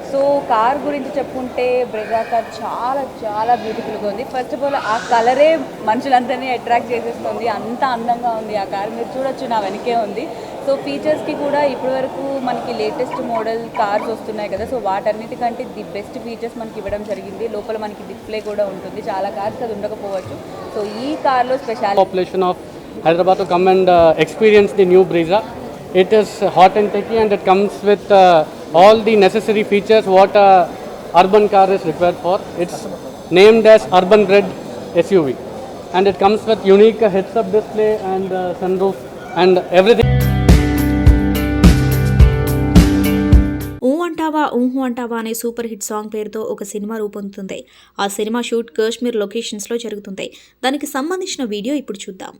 సో కార్ గురించి చెప్పుకుంటే బ్రెజా కార్ చాలా చాలా బ్యూటిఫుల్గా ఉంది. ఫస్ట్ ఆఫ్ ఆల్ ఆ కలరే మనుషులందరినీ అట్రాక్ట్ చేసేస్తుంది, అంత అందంగా ఉంది ఆ కార్. మీరు చూడొచ్చు నా వెనకే ఉంది. సో ఫీచర్స్కి కూడా ఇప్పటివరకు మనకి లేటెస్ట్ మోడల్ కార్స్ వస్తున్నాయి కదా, సో వాటన్నిటికంటే ది బెస్ట్ ఫీచర్స్ మనకి ఇవ్వడం జరిగింది. లోపల మనకి డిస్ప్లే కూడా ఉంటుంది, చాలా కార్స్ అది ఉండకపోవచ్చు. సో ఈ కార్లో speciality population of Hyderabad to come and experience the new Brezza. It is hot and techy and it comes with all the necessary features what a urban car is required for. It's named as Urban Red SUV and it comes with unique heads-up display and sunroof and everything. అంటావా ఊహు అంటావా అనే super hit song పేరుతో ఒక cinema రూపొందుతుంది. ఆ cinema shoot Kashmir లొకేషన్స్లో జరుగుతుంది. దానికి సంబంధించిన వీడియో ఇప్పుడు చూద్దాం.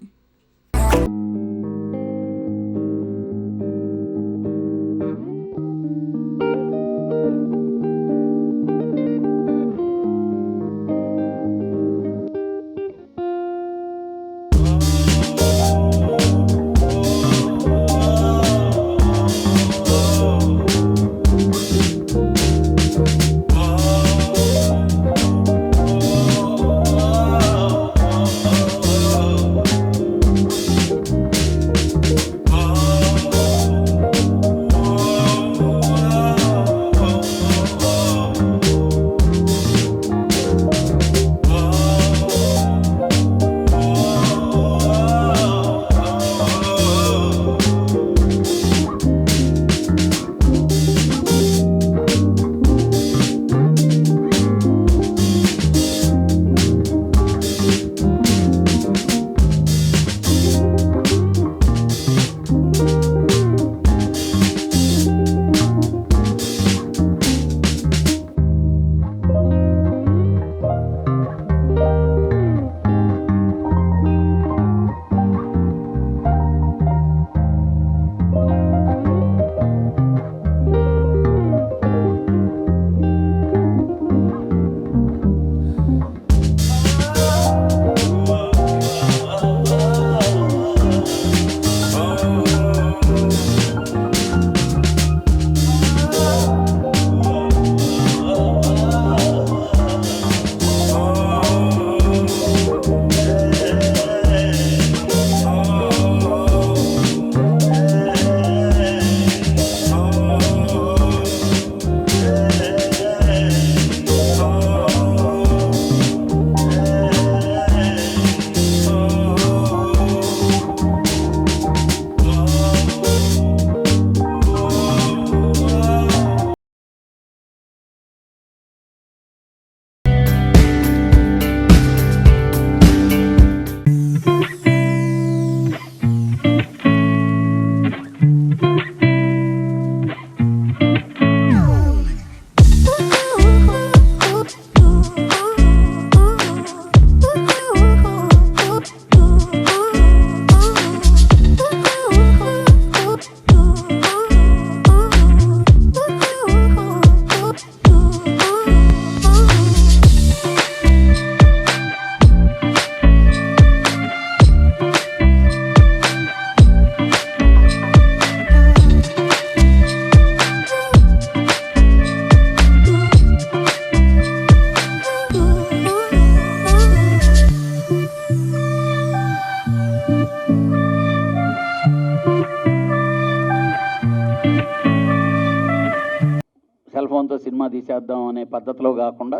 సినిమా తీసేద్దాం అనే పద్ధతిలో కాకుండా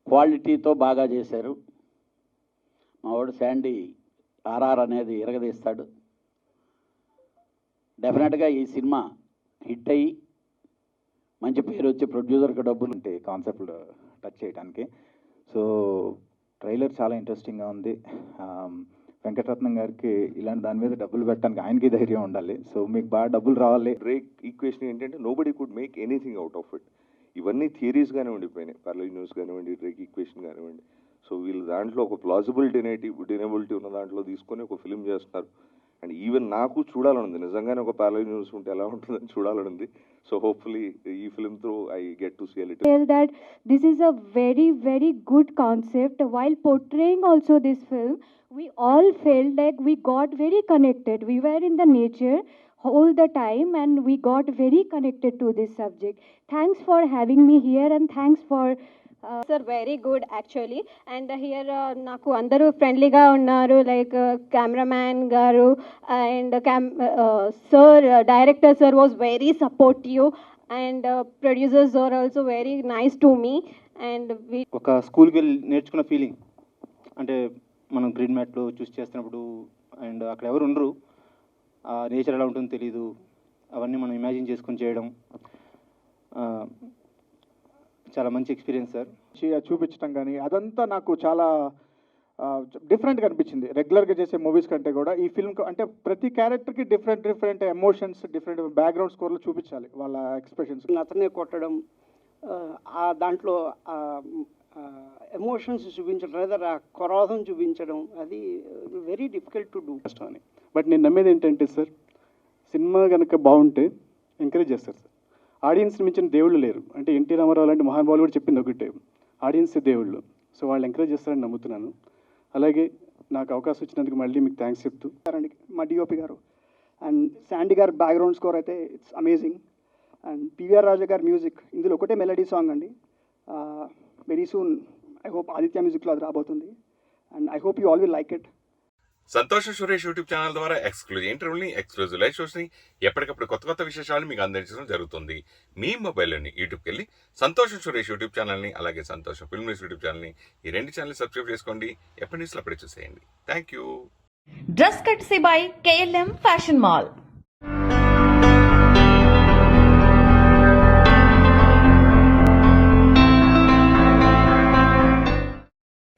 క్వాలిటీతో బాగా చేశారు. మా వాడు శాండీ ఆర్ఆర్ అనేది ఇరగదీస్తాడు. డెఫినెట్గా ఈ సినిమా హిట్ అయ్యి మంచి పేరు వచ్చి ప్రొడ్యూసర్కి డబ్బులు అంటే కాన్సెప్ట్ టచ్ చేయడానికి. సో ట్రైలర్ చాలా ఇంట్రెస్టింగ్గా ఉంది. వెంకటరత్నం గారికి ఇలాంటి దాని మీద డబ్బులు పెట్టడానికి ఆయనకి ధైర్యం ఉండాలి. సో మీకు బాగా డబ్బులు రావాలి. డ్రేక్ ఈక్వేషన్ ఏంటంటే nobody could make anything out of it. ఇవన్నీ థియరీస్గానే ఉండిపోయినాయి. పార్లర్ న్యూస్ కానివ్వండి, డ్రేక్ ఈక్వేషన్ కానివ్వండి. సో వీళ్ళు దాంట్లో ఒక ప్లాజిబుల్ డినేబిలిటీ ఉన్న దాంట్లో తీసుకొని ఒక ఫిలిం చేస్తున్నారు. అండ్ ఈవెన్ నాకు చూడాలనుంది, నిజంగానే ఒక పార్లర్ న్యూస్ ఉంటే ఎలా ఉంటుందని చూడాలనుంది. సో హోప్ఫుల్లీ ఈ film through I get to see a little. Tell that this is a very, very good concept. While portraying also this film, we all felt like we got very connected. We were in the nature all the time and we got very connected to this subject. Thanks for having me here and thanks for sir very good actually. And here నాకు అందరూ ఫ్రెండ్లీగా ఉన్నారు, like cameraman గారు and sir, director sir was very supportive and producers are also very nice to me. And ఒక స్కూల్కి వెళ్ళి నేర్చుకున్న feeling అంటే మనం గ్రీన్ మ్యాట్లో చూస్ చేస్తున్నప్పుడు అండ్ అక్కడ ఎవరు ఉండరు, నేచర్ ఎలా ఉంటుందో తెలీదు, అవన్నీ మనం ఇమాజిన్ చేసుకొని చేయడం చాలా మంచి ఎక్స్పీరియన్స్ సార్. చూపించడం కానీ అదంతా నాకు చాలా డిఫరెంట్గా అనిపించింది. రెగ్యులర్గా చేసే మూవీస్ కంటే కూడా ఈ ఫిల్మ్ అంటే ప్రతి క్యారెక్టర్కి డిఫరెంట్ ఎమోషన్స్, డిఫరెంట్ బ్యాక్గ్రౌండ్ స్కోర్లు చూపించాలి వాళ్ళ ఎక్స్ప్రెషన్స్. అతనే కొట్టడం, ఆ దాంట్లో ఎమోషన్స్ చూపించడం లేదా ఆ క్రోధం చూపించడం, అది వెరీ డిఫికల్ట్ టు డూ. కష్టం అని. బట్ నేను నమ్మేది ఏంటంటే సార్, సినిమా కనుక బాగుంటే ఎంకరేజ్ చేస్తారు సార్. ఆడియన్స్ని మించిన దేవుళ్ళు లేరు. అంటే ఎన్టీ రామారావు లాంటి మహానుభావులు కూడా చెప్పింది ఒకటే, ఆడియన్స్ దేవుళ్ళు. సో వాళ్ళు ఎంకరేజ్ చేస్తారని నమ్ముతున్నాను. అలాగే నాకు అవకాశం ఇచ్చినందుకు మళ్ళీ మీకు థ్యాంక్స్ చెప్తూ. మా డిఓపి గారు అండ్ శాండీ గారు బ్యాక్గ్రౌండ్ స్కోర్ అయితే ఇట్స్ అమేజింగ్. అండ్ పివిఆర్ రాజా గారి మ్యూజిక్, ఇందులో ఒకటే మెలడీ సాంగ్ అండి. Very soon I hope Aditya మ్యూజిక్లో అది రాబోతుంది. And I hope you all will like it. సంతోషం సురేష్ యూట్యూబ్ ఛానల్ ద్వారా ఎక్స్క్లూజివ్ ఇంటర్వ్యూని, ఎక్స్క్లూజివ్ లైవ్ షోస్ని, ఎప్పటికప్పుడు కొత్త విశేషాలు మీకు అందించడం జరుగుతుంది. మీ మొబైల్లోని యూట్యూబ్కి వెళ్ళి సంతోషం సురేష్ యూట్యూబ్ ఛానల్ని, అలాగే సంతోషం ఫిల్మ్ న్యూస్ యూట్యూబ్ ఛానల్ని, ఈ రెండు ఛానల్ సబ్స్క్రైబ్ చేసుకోండి. ఎప్పటి న్యూస్లో అప్పుడే చూసేయండి. Thank you. Dress కట్సీ by KLM fashion mall.